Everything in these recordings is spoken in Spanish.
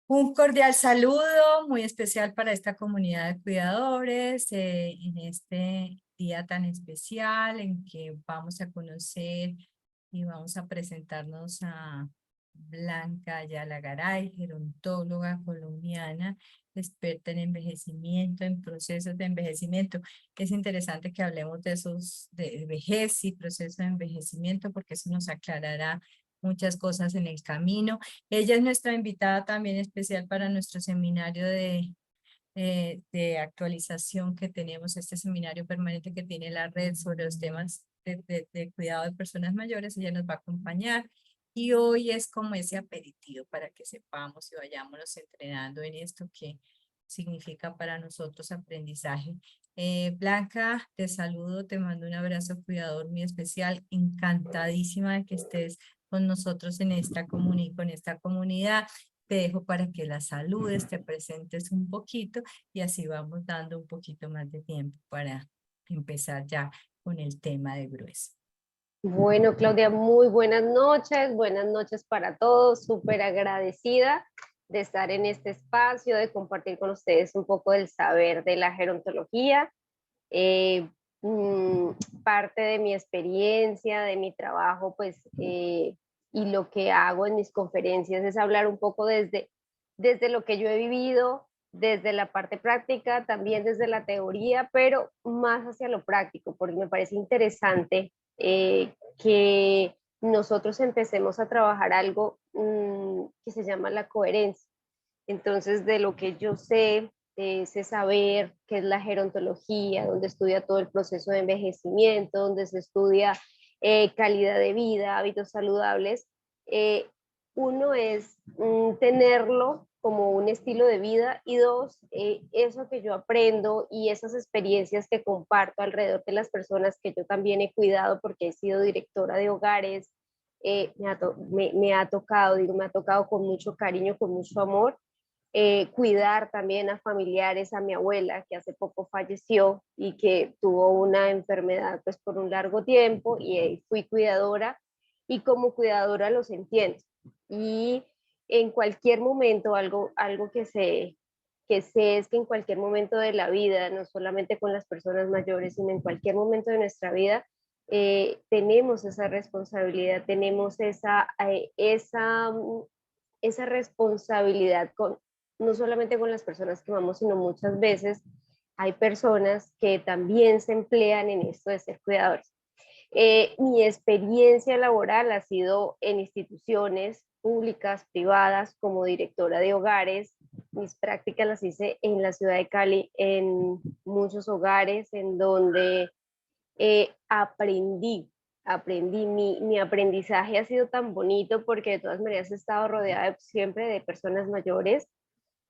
Un cordial saludo muy especial para esta comunidad de cuidadores en este día tan especial en que vamos a conocer y vamos a presentarnos a Blanca Ayala Garay, gerontóloga colombiana, experta en envejecimiento, en procesos de envejecimiento. Es interesante que hablemos de esos, de vejez y procesos de envejecimiento, porque eso nos aclarará muchas cosas en el camino. Ella es nuestra invitada también especial para nuestro seminario de actualización que tenemos, este seminario permanente que tiene la red sobre los temas de cuidado de personas mayores. Ella nos va a acompañar y hoy es como ese aperitivo para que sepamos y vayámonos entrenando en esto que significa para nosotros aprendizaje. Blanca, te saludo, te mando un abrazo cuidador muy especial, encantadísima de que estés con nosotros en esta con esta comunidad. Te dejo para que la saludes, te presentes un poquito y así vamos dando un poquito más de tiempo para empezar ya con el tema de grueso. Bueno, Claudia, muy buenas noches para todos, súper agradecida de estar en este espacio, de compartir con ustedes un poco del saber de la gerontología, eh, mm, parte de mi experiencia, de mi trabajo, pues, y lo que hago en mis conferencias es hablar un poco desde lo que yo he vivido, desde la parte práctica, también desde la teoría, pero más hacia lo práctico, porque me parece interesante que nosotros empecemos a trabajar algo que se llama la coherencia. Entonces, de lo que yo sé, de ese saber que es la gerontología, donde estudia todo el proceso de envejecimiento, donde se estudia calidad de vida, hábitos saludables, eh, uno es tenerlo como un estilo de vida y dos, eso que yo aprendo y esas experiencias que comparto alrededor de las personas que yo también he cuidado porque he sido directora de hogares, me ha tocado, digo, me ha tocado con mucho cariño, con mucho amor, cuidar también a familiares, a mi abuela que hace poco falleció y que tuvo una enfermedad pues por un largo tiempo y fui cuidadora y como cuidadora los entiendo. Y en cualquier momento, algo que sé es que en cualquier momento de la vida, no solamente con las personas mayores, sino en cualquier momento de nuestra vida, tenemos esa responsabilidad, tenemos esa responsabilidad con, no solamente con las personas que amamos, sino muchas veces hay personas que también se emplean en esto de ser cuidadores. Mi experiencia laboral ha sido en instituciones públicas, privadas, como directora de hogares. Mis prácticas las hice en la ciudad de Cali, en muchos hogares, en donde aprendí, mi aprendizaje ha sido tan bonito porque de todas maneras he estado rodeada siempre de personas mayores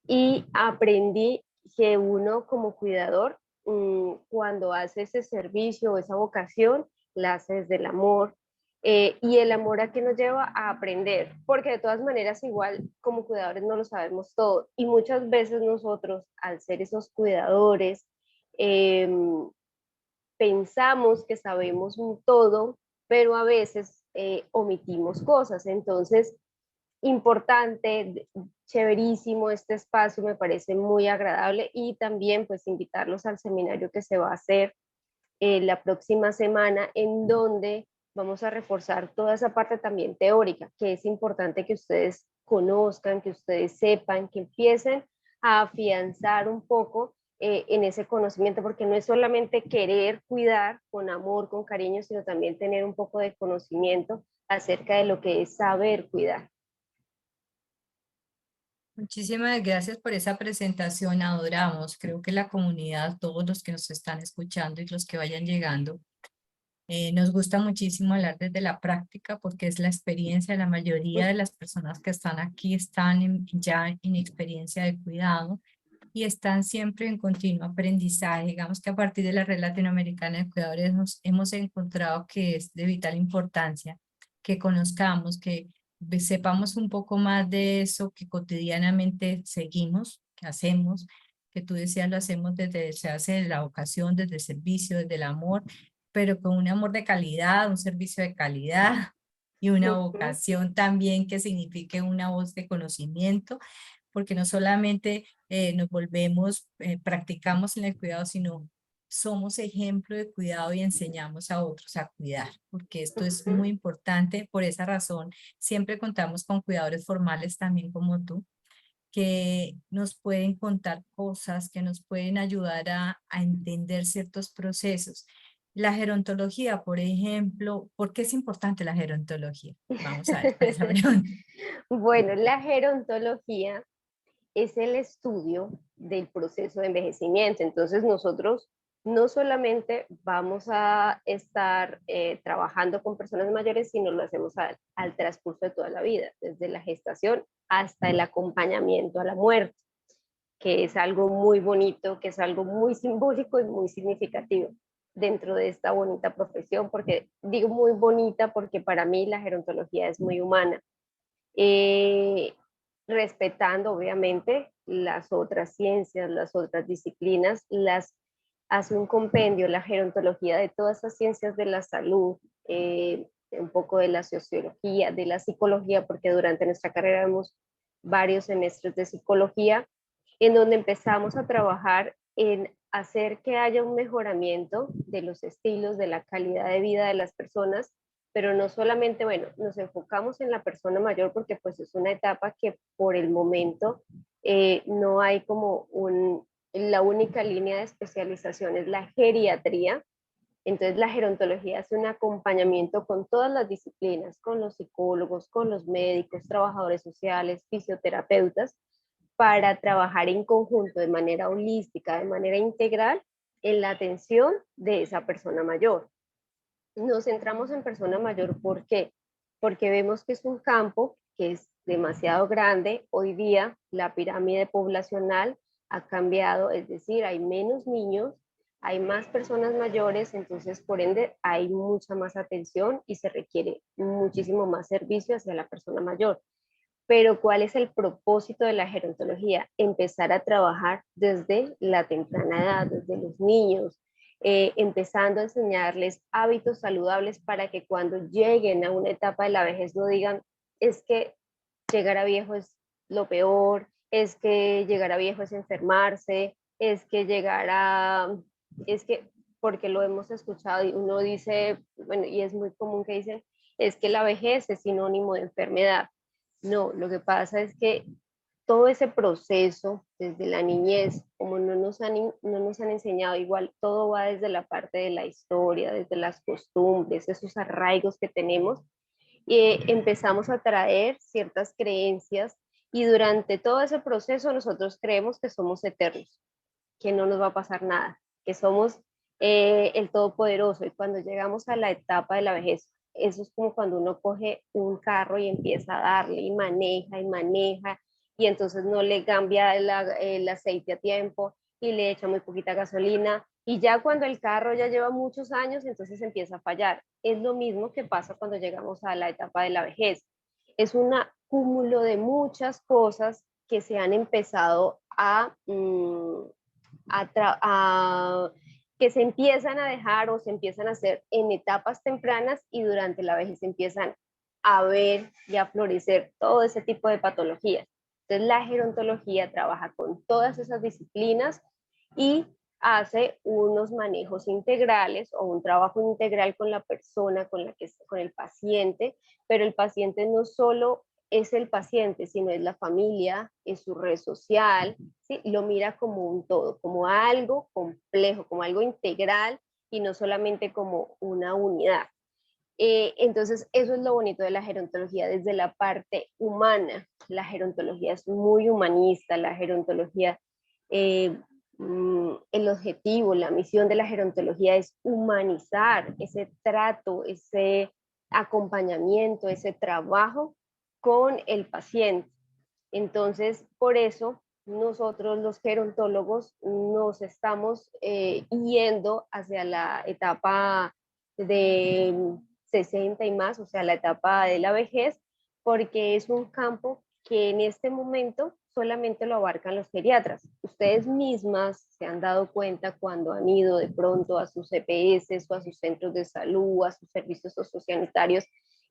y aprendí que uno como cuidador, cuando hace ese servicio o esa vocación, la hace desde el amor. Y el amor a que nos lleva a aprender, porque de todas maneras igual como cuidadores no lo sabemos todo y muchas veces nosotros al ser esos cuidadores eh, pensamos que sabemos un todo, pero a veces omitimos cosas. Entonces, importante, chéverísimo este espacio, me parece muy agradable y también pues invitarlos al seminario que se va a hacer la próxima semana en donde vamos a reforzar toda esa parte también teórica, que es importante que ustedes conozcan, que ustedes sepan, que empiecen a afianzar un poco en ese conocimiento, porque no es solamente querer cuidar con amor, con cariño, sino también tener un poco de conocimiento acerca de lo que es saber cuidar. Muchísimas gracias por esa presentación, adoramos. Creo que la comunidad, todos los que nos están escuchando y los que vayan llegando, nos gusta muchísimo hablar desde la práctica porque es la experiencia. La mayoría de las personas que están aquí están ya en experiencia de cuidado y están siempre en continuo aprendizaje. Digamos que a partir de la red latinoamericana de cuidadores hemos encontrado que es de vital importancia que conozcamos, que sepamos un poco más de eso que cotidianamente seguimos, que hacemos, que tú decías lo hacemos desde, se hace de la vocación, desde el servicio, desde el amor, pero con un amor de calidad, un servicio de calidad y una vocación también que signifique una voz de conocimiento, porque no solamente nos volvemos, practicamos en el cuidado, sino somos ejemplo de cuidado y enseñamos a otros a cuidar, porque esto es muy Ujú. importante. Por esa razón, siempre contamos con cuidadores formales también como tú, que nos pueden contar cosas, que nos pueden ayudar a entender ciertos procesos. La gerontología, por ejemplo, ¿por qué es importante la gerontología? Vamos a ver con esa pregunta. Bueno, la gerontología es el estudio del proceso de envejecimiento. Entonces nosotros no solamente vamos a estar trabajando con personas mayores, sino lo hacemos al transcurso de toda la vida, desde la gestación hasta el acompañamiento a la muerte, que es algo muy bonito, que es algo muy simbólico y muy significativo dentro de esta bonita profesión, porque digo muy bonita porque para mí la gerontología es muy humana. Eh, Respetando obviamente las otras ciencias, las otras disciplinas, las hace un compendio, la gerontología de todas esas ciencias de la salud, un poco de la sociología, de la psicología, porque durante nuestra carrera vemos varios semestres de psicología, en donde empezamos a trabajar en hacer que haya un mejoramiento de los estilos, de la calidad de vida de las personas, pero no solamente, bueno, nos enfocamos en la persona mayor porque pues es una etapa que por el momento no hay como la única línea de especialización es la geriatría. Entonces la gerontología hace un acompañamiento con todas las disciplinas, con los psicólogos, con los médicos, trabajadores sociales, fisioterapeutas, para trabajar en conjunto de manera holística, de manera integral en la atención de esa persona mayor. Nos centramos en persona mayor, ¿por qué? Porque vemos que es un campo que es demasiado grande. Hoy día la pirámide poblacional ha cambiado, es decir, hay menos niños, hay más personas mayores, entonces por ende hay mucha más atención y se requiere muchísimo más servicio hacia la persona mayor. Pero ¿cuál es el propósito de la gerontología? Empezar a trabajar desde la temprana edad, desde los niños, empezando a enseñarles hábitos saludables para que cuando lleguen a una etapa de la vejez no digan, es que llegar a viejo es lo peor, es que llegar a viejo es enfermarse, es que llegar a, es que, porque lo hemos escuchado y uno dice, bueno, y es muy común que dicen, es que la vejez es sinónimo de enfermedad. No, lo que pasa es que todo ese proceso desde la niñez, como no nos han enseñado, igual todo va desde la parte de la historia, desde las costumbres, esos arraigos que tenemos, y empezamos a traer ciertas creencias y durante todo ese proceso nosotros creemos que somos eternos, que no nos va a pasar nada, que somos el todopoderoso y cuando llegamos a la etapa de la vejez, eso es como cuando uno coge un carro y empieza a darle y maneja y entonces no le cambia el aceite a tiempo y le echa muy poquita gasolina y ya cuando el carro ya lleva muchos años entonces empieza a fallar. Es lo mismo que pasa cuando llegamos a la etapa de la vejez. Es un cúmulo de muchas cosas que se han empezado que se empiezan a dejar o se empiezan a hacer en etapas tempranas y durante la vejez empiezan a ver y a florecer todo ese tipo de patologías. Entonces la gerontología trabaja con todas esas disciplinas y hace unos manejos integrales o un trabajo integral con la persona, con el paciente, pero el paciente no solo es el paciente, sino es la familia, es su red social, ¿sí? Lo mira como un todo, como algo complejo, como algo integral y no solamente como una unidad. Entonces, eso es lo bonito de la gerontología desde la parte humana. La gerontología es muy humanista, la gerontología, el objetivo, la misión de la gerontología es humanizar ese trato, ese acompañamiento, ese trabajo con el paciente. Entonces, por eso nosotros los gerontólogos nos estamos yendo hacia la etapa de 60 y más, o sea, la etapa de la vejez, porque es un campo que en este momento solamente lo abarcan los geriatras. Ustedes mismas se han dado cuenta cuando han ido de pronto a sus EPS o a sus centros de salud, a sus servicios sociosanitarios,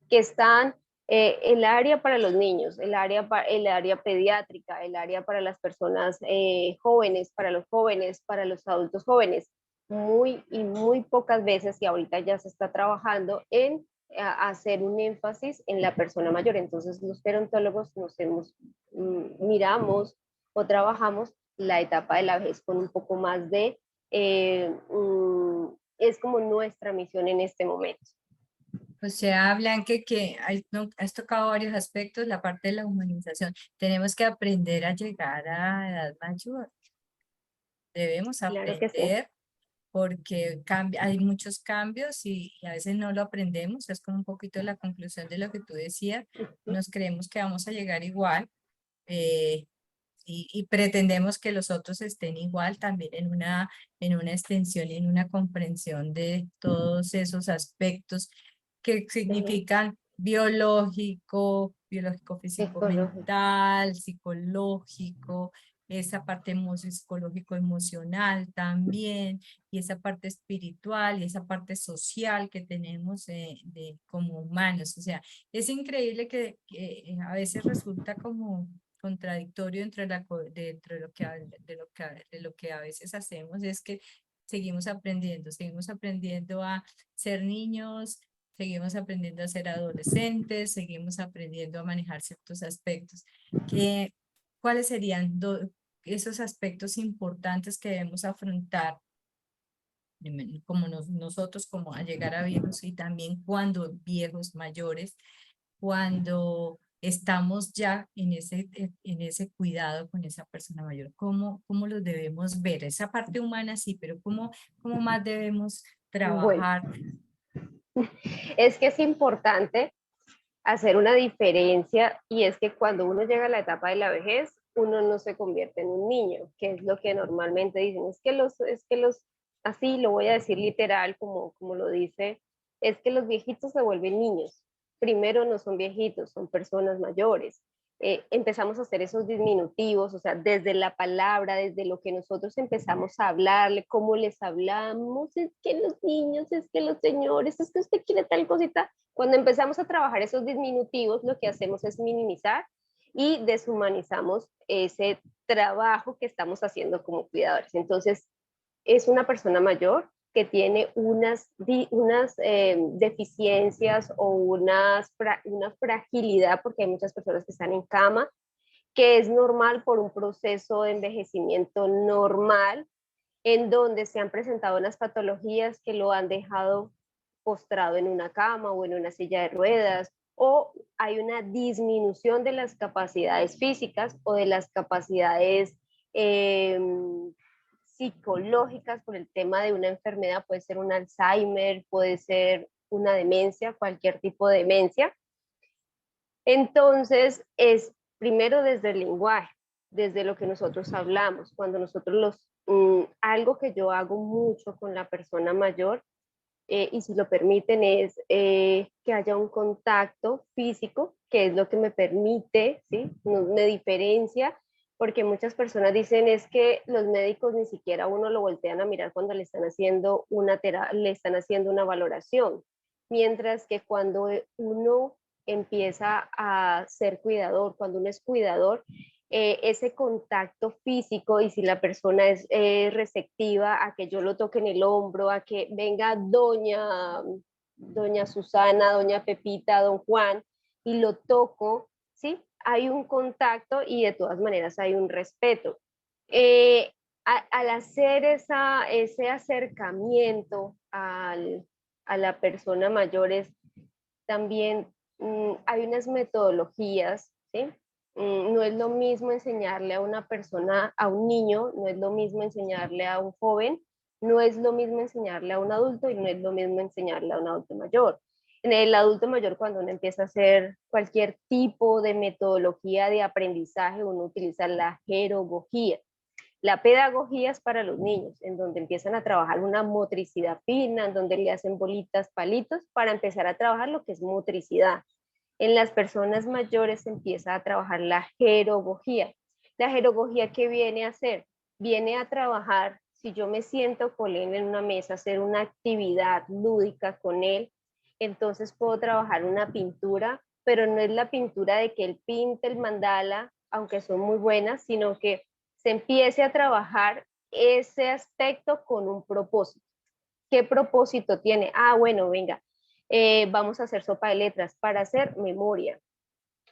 que están El área para los niños, el área pediátrica, el área para las personas jóvenes, para los adultos jóvenes, muy pocas veces, y ahorita ya se está trabajando en hacer un énfasis en la persona mayor. Entonces los gerontólogos miramos o trabajamos la etapa de la vejez con un poco más de, es como nuestra misión en este momento. O sea, Blanque, que no, has tocado varios aspectos, la parte de la humanización. Tenemos que aprender a llegar a edad mayor. Debemos Claro que sí. aprender porque hay muchos cambios y a veces no lo aprendemos. Es como un poquito la conclusión de lo que tú decías. Nos creemos que vamos a llegar igual eh, y pretendemos que los otros estén igual también en una extensión y en una comprensión de todos esos aspectos que Sí, significan biológico, físico, ecológico. mental, psicológico, esa parte psicológico emocional también, y esa parte espiritual y esa parte social que tenemos como humanos. O sea, es increíble que a veces resulta como contradictorio dentro de lo que, de lo que a veces hacemos, es que seguimos aprendiendo a ser niños, seguimos aprendiendo a ser adolescentes, seguimos aprendiendo a manejar ciertos aspectos. ¿Qué, ¿Cuáles serían esos aspectos importantes que debemos afrontar como nosotros, como a llegar a viejos y también cuando viejos mayores, cuando estamos ya en ese cuidado con esa persona mayor? ¿Cómo los debemos ver? Esa parte humana sí, pero ¿cómo más debemos Bueno, trabajar? es que es importante hacer una diferencia, y es que cuando uno llega a la etapa de la vejez, uno no se convierte en un niño, que es lo que normalmente dicen. Así lo voy a decir literal como lo dice, es que los viejitos se vuelven niños. Primero no son viejitos, son personas mayores. Empezamos a hacer esos diminutivos, o sea, desde la palabra, desde lo que nosotros empezamos a hablarle, cómo les hablamos, es que los niños, es que los señores, es que usted quiere tal cosita. Cuando empezamos a trabajar esos diminutivos, lo que hacemos es minimizar y deshumanizamos ese trabajo que estamos haciendo como cuidadores. Entonces, es una persona mayor que tiene unas deficiencias o una fragilidad, porque hay muchas personas que están en cama, que es normal por un proceso de envejecimiento normal, en donde se han presentado unas patologías que lo han dejado postrado en una cama o en una silla de ruedas, o hay una disminución de las capacidades físicas o de las capacidades eh, psicológicas por el tema de una enfermedad. Puede ser un Alzheimer, puede ser una demencia, cualquier tipo de demencia. Entonces, es primero desde el lenguaje, desde lo que nosotros hablamos, cuando algo que yo hago mucho con la persona mayor, y si lo permiten, es que haya un contacto físico, que es lo que me permite, ¿sí? Me diferencia, porque muchas personas dicen es que los médicos ni siquiera uno lo voltean a mirar cuando le están haciendo le están haciendo una valoración, mientras que cuando uno empieza a ser cuidador, cuando uno es cuidador, ese contacto físico, y si la persona es receptiva a que yo lo toque en el hombro, a que venga doña Susana, doña Pepita, don Juan, y lo toco, ¿sí? Hay un contacto y de todas maneras hay un respeto. Eh, Al hacer ese acercamiento a la persona mayor, también hay unas metodologías, ¿sí? No es lo mismo enseñarle a una persona, a un niño, no es lo mismo enseñarle a un joven, no es lo mismo enseñarle a un adulto y no es lo mismo enseñarle a un adulto mayor. En el adulto mayor, cuando uno empieza a hacer cualquier tipo de metodología de aprendizaje, uno utiliza la jerogogía. La pedagogía es para los niños, en donde empiezan a trabajar una motricidad fina, en donde le hacen bolitas, palitos, para empezar a trabajar lo que es motricidad. En las personas mayores se empieza a trabajar la jerogogía. La jerogogía, ¿qué viene a hacer? Viene a trabajar, si yo me siento con él en una mesa, hacer una actividad lúdica con él, entonces puedo trabajar una pintura pero no es la pintura de que él pinte el mandala, aunque son muy buenas, sino que se empiece a trabajar ese aspecto con un propósito. ¿Qué propósito tiene? Ah, bueno, venga, vamos a hacer sopa de letras para hacer memoria.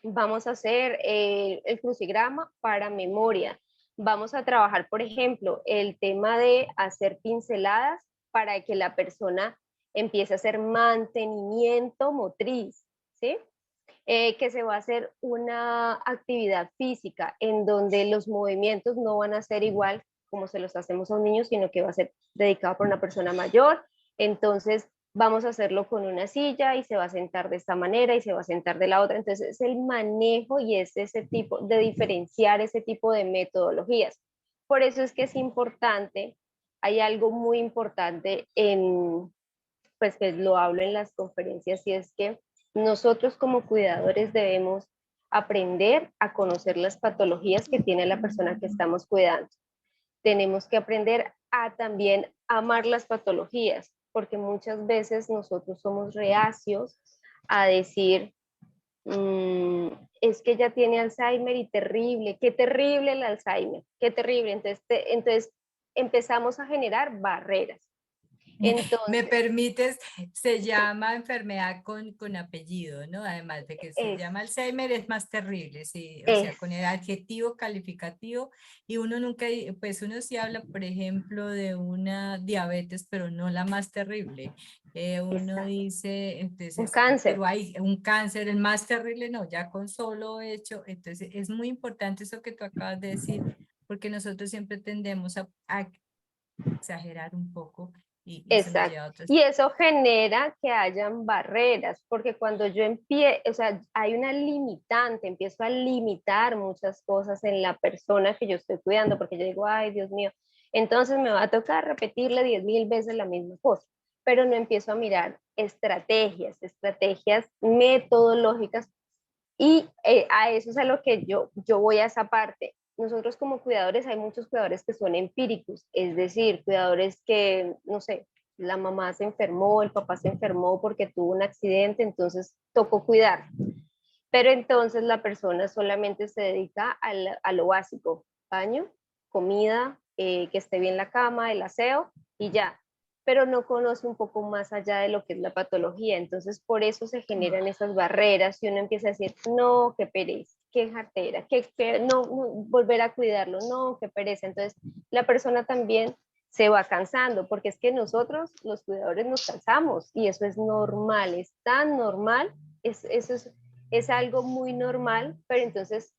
Vamos a hacer el crucigrama para memoria. Vamos a trabajar, por ejemplo, el tema de hacer pinceladas para que la persona empiece a hacer mantenimiento motriz, ¿sí? Que se va a hacer una actividad física en donde los movimientos no van a ser igual como se los hacemos a un niño, sino que va a ser dedicado por una persona mayor. Entonces, vamos a hacerlo con una silla y se va a sentar de esta manera y se va a sentar de la otra. Entonces, es el manejo y es ese tipo de diferenciar ese tipo de metodologías. Por eso es que es importante, hay algo muy importante en, pues que lo hablo en las conferencias, y es que nosotros como cuidadores debemos aprender a conocer las patologías que tiene la persona que estamos cuidando. Tenemos que aprender a también amar las patologías, porque muchas veces nosotros somos reacios a decir, es que ella tiene Alzheimer y terrible, qué terrible el Alzheimer, qué terrible. Entonces empezamos a generar barreras. Me Entonces, permites, se llama enfermedad con apellido, ¿no? Además de que se es, llama Alzheimer, es más terrible, sí, o sea, es con el adjetivo calificativo, y uno nunca, pues uno sí habla, por ejemplo, de una diabetes, pero no la más terrible. Uno Exacto. dice, Un entonces, cáncer. pero hay un cáncer, el más terrible, no, ya con solo hecho, entonces es muy importante eso que tú acabas de decir, porque nosotros siempre tendemos a exagerar un poco y eso nos Exacto. lleva a otros. Y eso genera que hayan barreras, porque cuando yo empiezo, o sea, hay una limitante, empiezo a limitar muchas cosas en la persona que yo estoy cuidando, porque yo digo, ay, Dios mío, entonces me va a tocar repetirle 10.000 veces la misma cosa, pero no empiezo a mirar estrategias metodológicas, y a eso es a lo que yo voy a esa parte. Nosotros como cuidadores, hay muchos cuidadores que son empíricos, es decir, cuidadores que, no sé, la mamá se enfermó, el papá se enfermó porque tuvo un accidente, entonces tocó cuidar. Pero entonces la persona solamente se dedica a lo básico, baño, comida, que esté bien la cama, el aseo y ya, pero no conoce un poco más allá de lo que es la patología. Entonces por eso se generan esas barreras y uno empieza a decir, no, qué pereza, qué jartera, no, volver a cuidarlo, no, qué pereza. Entonces la persona también se va cansando, porque es que nosotros los cuidadores nos cansamos y eso es normal, es tan normal, eso es algo muy normal, pero entonces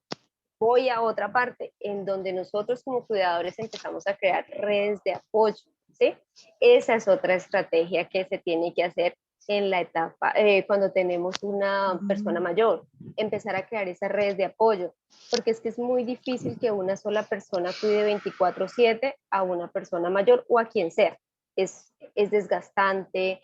voy a otra parte en donde nosotros como cuidadores empezamos a crear redes de apoyo, ¿sí? Esa es otra estrategia que se tiene que hacer en la etapa, cuando tenemos una persona mayor, empezar a crear esas redes de apoyo, porque es que es muy difícil que una sola persona cuide 24/7 a una persona mayor o a quien sea. Es desgastante,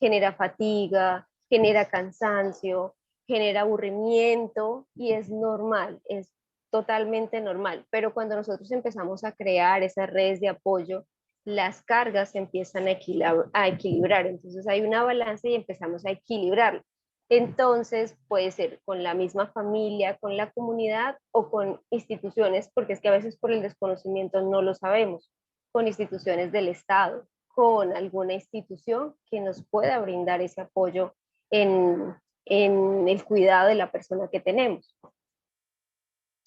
genera fatiga, genera cansancio, genera aburrimiento y es normal, es totalmente normal. Pero cuando nosotros empezamos a crear esas redes de apoyo, las cargas se empiezan a equilibrar. Entonces hay una balanza y empezamos a equilibrar. Entonces puede ser con la misma familia, con la comunidad o con instituciones, porque es que a veces por el desconocimiento no lo sabemos, con instituciones del Estado, con alguna institución que nos pueda brindar ese apoyo en el cuidado de la persona que tenemos.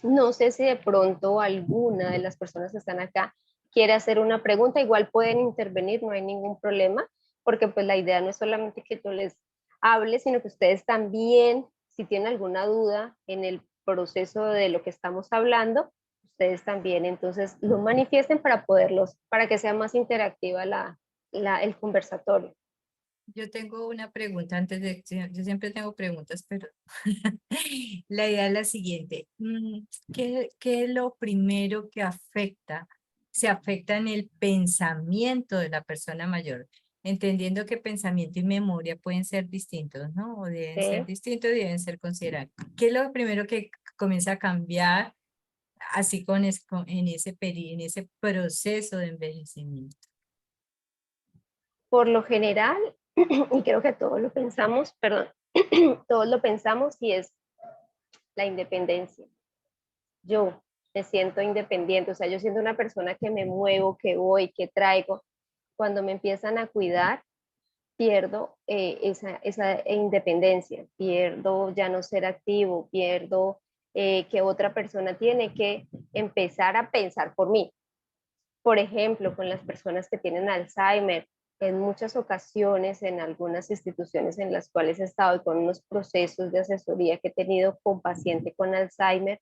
No sé si de pronto alguna de las personas que están acá quiere hacer una pregunta, igual pueden intervenir, no hay ningún problema, porque pues la idea no es solamente que yo les hable, sino que ustedes también, si tienen alguna duda en el proceso de lo que estamos hablando, ustedes también entonces lo manifiesten para que sea más interactiva el conversatorio. Yo tengo una pregunta antes de, yo siempre tengo preguntas, pero la idea es la siguiente. ¿Qué es lo primero que afecta? Se afecta en el pensamiento de la persona mayor, entendiendo que pensamiento y memoria pueden ser distintos, ¿no? O deben ser ¿Sí? distintos y deben ser considerados. ¿Qué es lo primero que comienza a cambiar así en ese en ese proceso de envejecimiento? Por lo general, y creo que todos lo pensamos, perdón, todos lo pensamos y es la independencia. Yo me siento independiente, o sea, yo siento una persona que me muevo, que voy, que traigo. Cuando me empiezan a cuidar, pierdo esa independencia, pierdo ya no ser activo, pierdo que otra persona tiene que empezar a pensar por mí. Por ejemplo, con las personas que tienen Alzheimer, en muchas ocasiones, en algunas instituciones en las cuales he estado y con unos procesos de asesoría que he tenido con paciente con Alzheimer,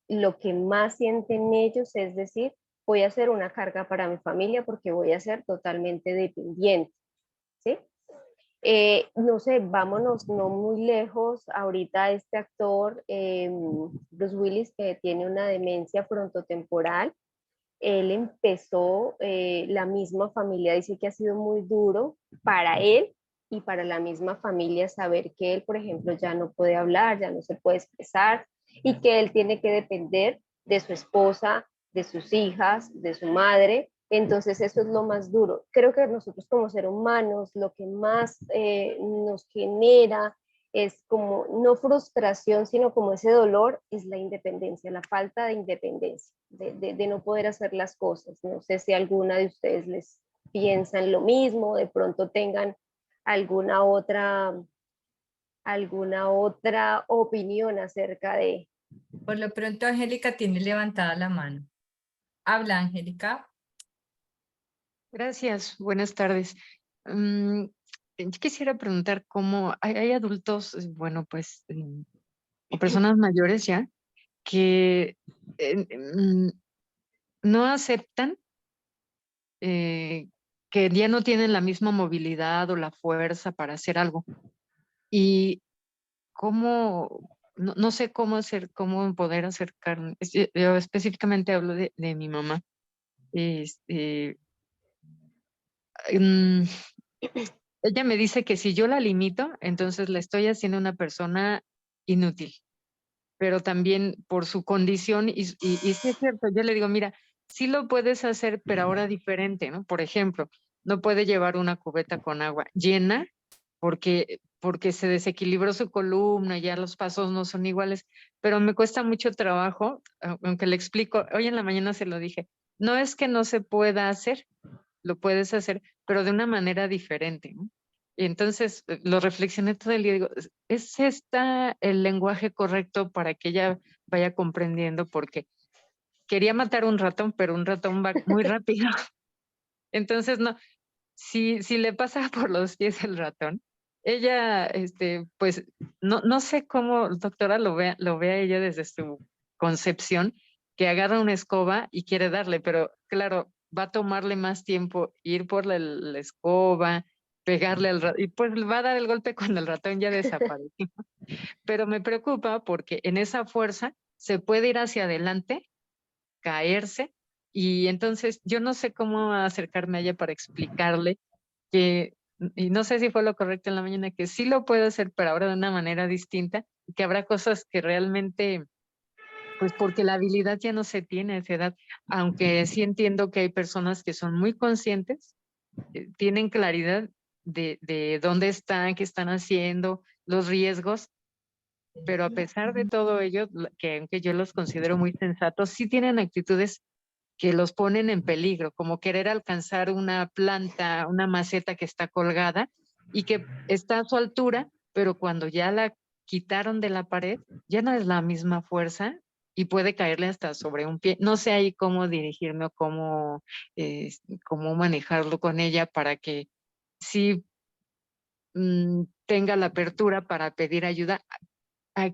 lo que más sienten ellos es decir, voy a hacer una carga para mi familia porque voy a ser totalmente dependiente, ¿sí? No sé, vámonos no muy lejos. Ahorita este actor, Bruce Willis, que tiene una demencia frontotemporal, él empezó, la misma familia dice que ha sido muy duro para él y para la misma familia saber que él, por ejemplo, ya no puede hablar, ya no se puede expresar y que él tiene que depender de su esposa, de sus hijas, de su madre. Entonces eso es lo más duro. Creo que nosotros como seres humanos lo que más nos genera es como no frustración, sino como ese dolor, es la independencia, la falta de independencia, de no poder hacer las cosas. No sé si alguna de ustedes les piensan lo mismo, de pronto tengan alguna otra opinión acerca de... Por lo pronto, Angélica tiene levantada la mano. Habla, Angélica. Gracias, buenas tardes. Mm, yo quisiera preguntar cómo hay adultos, bueno, pues, o personas mayores ya, que no aceptan que ya no tienen la misma movilidad o la fuerza para hacer algo. Y cómo, no sé cómo hacer, cómo poder acercarme. Yo específicamente hablo de mi mamá. Este, mm, Ella me dice que si yo la limito, entonces la estoy haciendo una persona inútil, pero también por su condición, y sí es cierto, yo le digo, mira, sí lo puedes hacer, pero ahora diferente, ¿no? Por ejemplo, no puede llevar una cubeta con agua llena porque se desequilibró su columna, ya los pasos no son iguales, pero me cuesta mucho trabajo, aunque le explico, hoy en la mañana se lo dije, no es que no se pueda hacer, lo puedes hacer, pero de una manera diferente, ¿no? Y entonces lo reflexioné todo el día y digo, ¿es esta el lenguaje correcto para que ella vaya comprendiendo? Porque quería matar un ratón, pero un ratón va muy rápido. Entonces, no, si le pasa por los pies el ratón, ella, pues, no sé cómo, doctora, lo vea ella desde su concepción, que agarra una escoba y quiere darle, pero claro, va a tomarle más tiempo ir por la escoba, pegarle al ratón, y pues va a dar el golpe cuando el ratón ya desapareció. Pero me preocupa porque en esa fuerza se puede ir hacia adelante, caerse, y entonces yo no sé cómo acercarme a ella para explicarle que, y no sé si fue lo correcto en la mañana, que sí lo puedo hacer, pero ahora de una manera distinta, y que habrá cosas que realmente, pues porque la habilidad ya no se tiene a esa edad, aunque sí entiendo que hay personas que son muy conscientes, tienen claridad de dónde están, qué están haciendo, los riesgos, pero a pesar de todo ello, que aunque yo los considero muy sensatos, sí tienen actitudes que los ponen en peligro, como querer alcanzar una planta, una maceta que está colgada y que está a su altura, pero cuando ya la quitaron de la pared, ya no es la misma fuerza y puede caerle hasta sobre un pie. No sé ahí cómo dirigirme o cómo manejarlo con ella para que sí tenga la apertura para pedir ayuda a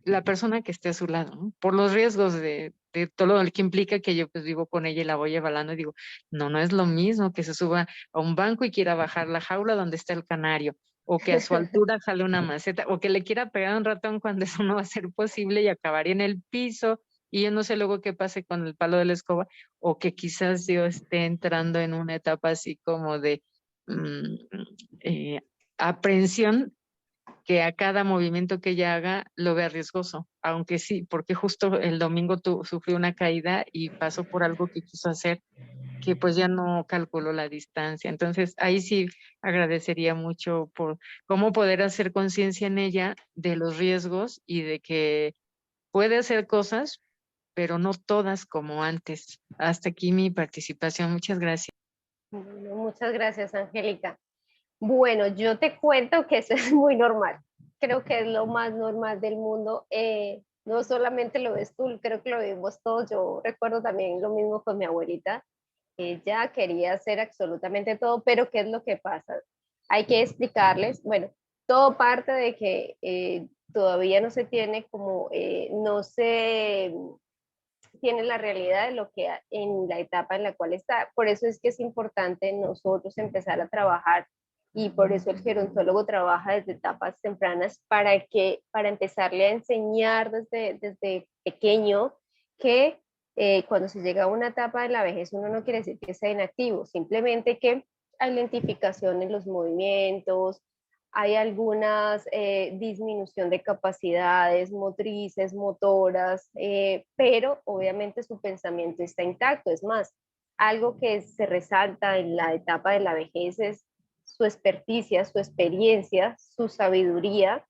la persona que esté a su lado, ¿no? Por los riesgos de todo lo que implica que yo pues vivo con ella y la voy evaluando y digo, no es lo mismo que se suba a un banco y quiera bajar la jaula donde está el canario, o que a su altura jale una maceta, o que le quiera pegar a un ratón cuando eso no va a ser posible y acabaría en el piso, y yo no sé luego qué pase con el palo de la escoba, o que quizás yo esté entrando en una etapa así como de mm, eh, aprehensión que a cada movimiento que ella haga lo vea riesgoso, aunque sí, porque justo el domingo sufrió una caída y pasó por algo que quiso hacer, que pues ya no calculó la distancia. Entonces ahí sí agradecería mucho por cómo poder hacer conciencia en ella de los riesgos y de que puede hacer cosas, pero no todas como antes. Hasta aquí mi participación. Muchas gracias. Bueno, muchas gracias, Angélica. Bueno, yo te cuento que eso es muy normal. Creo que es lo más normal del mundo. No solamente lo ves tú, creo que lo vimos todos. Yo recuerdo también lo mismo con mi abuelita. Ella quería hacer absolutamente todo, pero ¿qué es lo que pasa? Hay que explicarles, bueno, todo parte de que todavía no se tiene como, no se tiene la realidad de lo que en la etapa en la cual está. Por eso es que es importante nosotros empezar a trabajar y por eso el gerontólogo trabaja desde etapas tempranas para empezarle a enseñar desde pequeño que cuando se llega a una etapa de la vejez uno no quiere decir que sea inactivo, simplemente que hay identificación en los movimientos, hay algunas disminución de capacidades motrices, motoras, pero obviamente su pensamiento está intacto. Es más, algo que se resalta en la etapa de la vejez es su experticia, su experiencia, su sabiduría,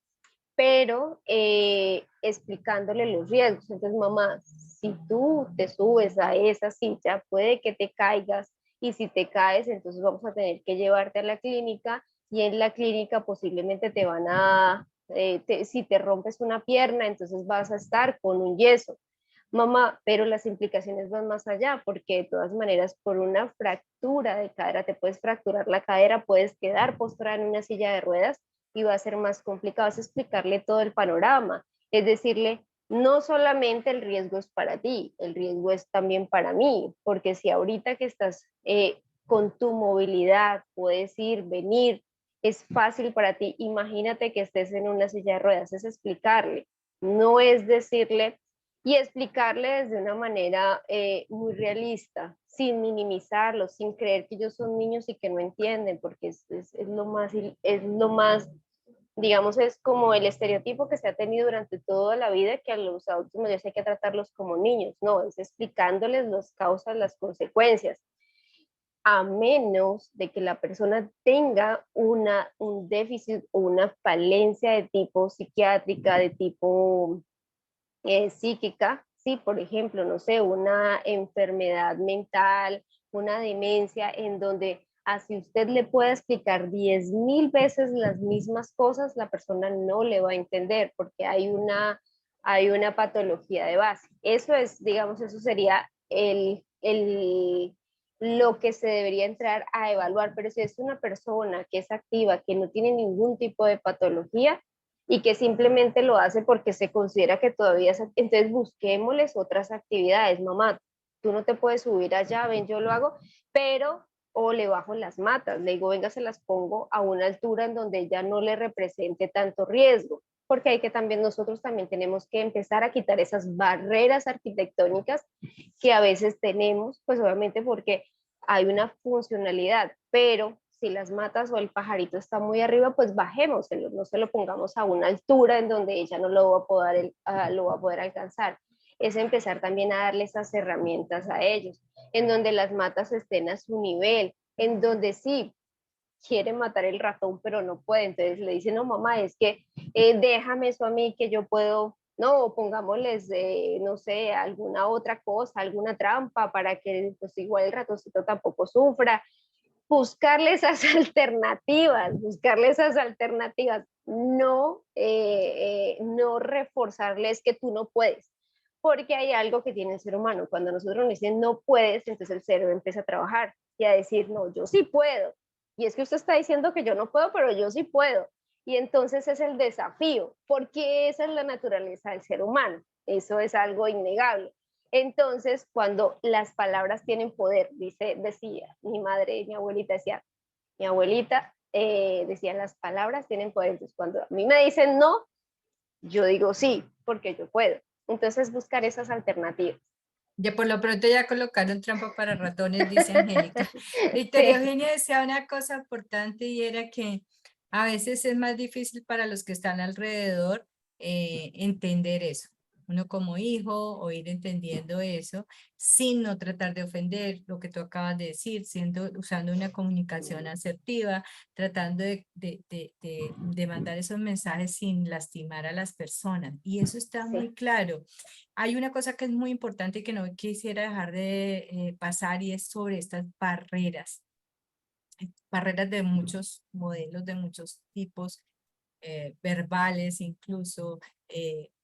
pero explicándole los riesgos. Entonces, mamá, si tú te subes a esa silla, puede que te caigas y si te caes, entonces vamos a tener que llevarte a la clínica y en la clínica posiblemente te van a, si te rompes una pierna, entonces vas a estar con un yeso. Mamá, pero las implicaciones van más allá, porque de todas maneras, por una fractura de cadera, te puedes fracturar la cadera, puedes quedar postrada en una silla de ruedas y va a ser más complicado. Es explicarle todo el panorama, es decirle, no solamente el riesgo es para ti, el riesgo es también para mí, porque si ahorita que estás con tu movilidad, puedes ir, venir, es fácil para ti, imagínate que estés en una silla de ruedas, es explicarle, no es decirle, y explicarle desde una manera muy realista, sin minimizarlo, sin creer que ellos son niños y que no entienden, porque es lo más, digamos, es como el estereotipo que se ha tenido durante toda la vida, que a los adultos mayores hay que tratarlos como niños, no, es explicándoles las causas, las consecuencias, a menos de que la persona tenga un déficit o una falencia de tipo psiquiátrica, de tipo psíquica, sí, por ejemplo, no sé, una enfermedad mental, una demencia en donde así usted le pueda explicar 10.000 veces las mismas cosas, la persona no le va a entender porque hay una patología de base. Eso es, digamos, eso sería lo que se debería entrar a evaluar, pero si es una persona que es activa, que no tiene ningún tipo de patología, y que simplemente lo hace porque se considera que todavía es, entonces busquémosles otras actividades, mamá, tú no te puedes subir allá, ven, yo lo hago, pero o le bajo las matas, le digo, venga, se las pongo a una altura en donde ella no le represente tanto riesgo, porque hay que también nosotros también tenemos que empezar a quitar esas barreras arquitectónicas que a veces tenemos, pues obviamente porque hay una funcionalidad, pero si las matas o el pajarito está muy arriba, pues bajémoselo, no se lo pongamos a una altura en donde ella no lo va a poder alcanzar. Es empezar también a darle esas herramientas a ellos, en donde las matas estén a su nivel, en donde sí quiere matar el ratón, pero no puede. Entonces le dice, no, mamá, es que déjame eso a mí, que yo puedo, no, pongámosles, no sé, alguna otra cosa, alguna trampa para que pues igual el ratoncito tampoco sufra, buscarle esas alternativas, no reforzarles que tú no puedes, porque hay algo que tiene el ser humano, cuando nosotros nos dicen no puedes, entonces el cerebro empieza a trabajar y a decir, no, yo sí puedo, y es que usted está diciendo que yo no puedo, pero yo sí puedo, y entonces es el desafío, porque esa es la naturaleza del ser humano, eso es algo innegable. Entonces, cuando las palabras tienen poder, decía mi madre, mi abuelita decía, mi abuelita decía, las palabras tienen poder. Entonces, cuando a mí me dicen no, yo digo sí, porque yo puedo. Entonces, buscar esas alternativas. Ya por lo pronto ya colocaron trampa para ratones, dice Angélica. Victoria Sí. Eugenia decía una cosa importante y era que A veces es más difícil para los que están alrededor entender eso. Uno como hijo o ir entendiendo eso sin no tratar de ofender lo que tú acabas de decir, usando una comunicación asertiva, tratando de mandar esos mensajes sin lastimar a las personas. Y eso está Sí, muy claro. Hay una cosa que es muy importante y que no quisiera dejar de pasar y es sobre estas barreras de muchos modelos, de muchos tipos, verbales incluso,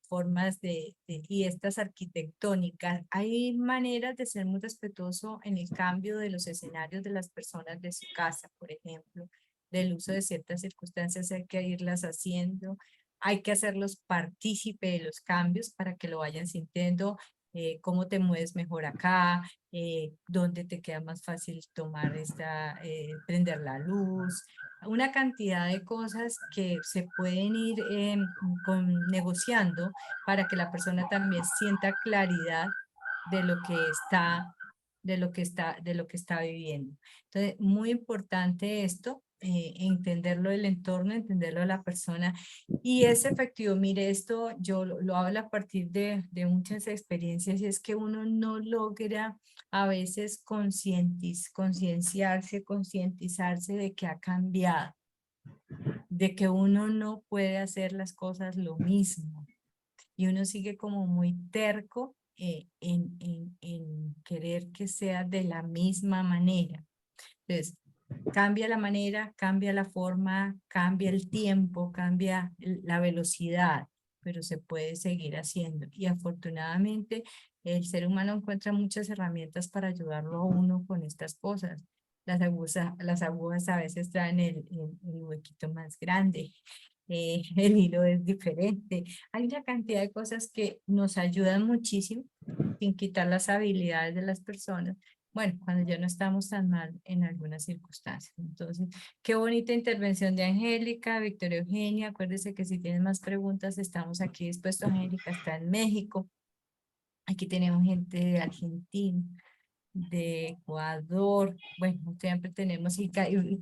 formas y estas arquitectónicas. Hay maneras de ser muy respetuoso en el cambio de los escenarios de las personas de su casa, por ejemplo, del uso de ciertas circunstancias hay que irlas haciendo. Hay que hacerlos partícipe de los cambios para que lo vayan sintiendo, cómo te mueves mejor acá, dónde te queda más fácil prender la luz, una cantidad de cosas que se pueden ir negociando para que la persona también sienta claridad de lo que está, de lo que está viviendo. Entonces, muy importante esto, entenderlo del entorno, entenderlo de la persona. Y es efectivo, mire, esto yo lo hablo a partir de muchas experiencias y es que uno no logra a veces concientizarse de que ha cambiado, de que uno no puede hacer las cosas lo mismo y uno sigue como muy terco en querer que sea de la misma manera. Entonces, cambia la manera, cambia la forma, cambia el tiempo, cambia la velocidad, pero se puede seguir haciendo. Y afortunadamente el ser humano encuentra muchas herramientas para ayudarlo a uno con estas cosas. Las agujas a veces traen el huequito más grande, el hilo es diferente. Hay una cantidad de cosas que nos ayudan muchísimo sin quitar las habilidades de las personas. Bueno, cuando ya no estamos tan mal en algunas circunstancias. Entonces, qué bonita intervención de Angélica, Victoria Eugenia. Acuérdese que si tienen más preguntas, estamos aquí dispuestos. Angélica está en México. Aquí tenemos gente de Argentina, de Ecuador. Bueno, siempre tenemos,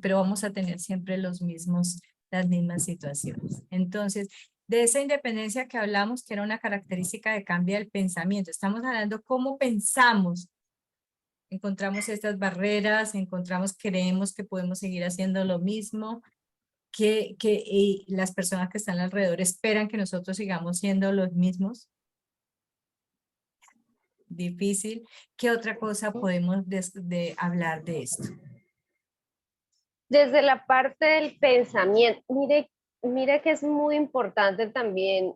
pero vamos a tener siempre las mismas situaciones. Entonces, de esa independencia que hablamos, que era una característica de cambio del pensamiento, estamos hablando cómo pensamos. Encontramos estas barreras, creemos que podemos seguir haciendo lo mismo, y las personas que están alrededor esperan que nosotros sigamos siendo los mismos. Difícil. ¿Qué otra cosa podemos hablar de esto? desde la parte del pensamiento, mire que es muy importante también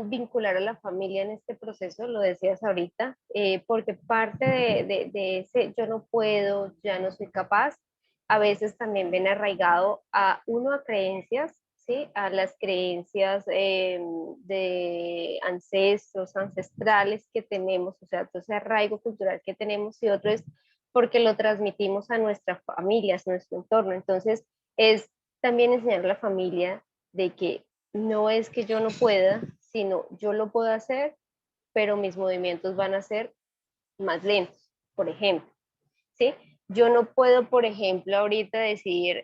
vincular a la familia en este proceso, lo decías ahorita, porque parte de ese yo no puedo, ya no soy capaz, a veces también ven arraigado a creencias, ¿sí? A las creencias de ancestros, ancestrales que tenemos, o sea, todo ese arraigo cultural que tenemos, y otro es porque lo transmitimos a nuestras familias, a nuestro entorno. Entonces, es también enseñar a la familia de que no es que yo no pueda, sino yo lo puedo hacer, pero mis movimientos van a ser más lentos, por ejemplo, ¿sí? Yo no puedo, por ejemplo, ahorita decir,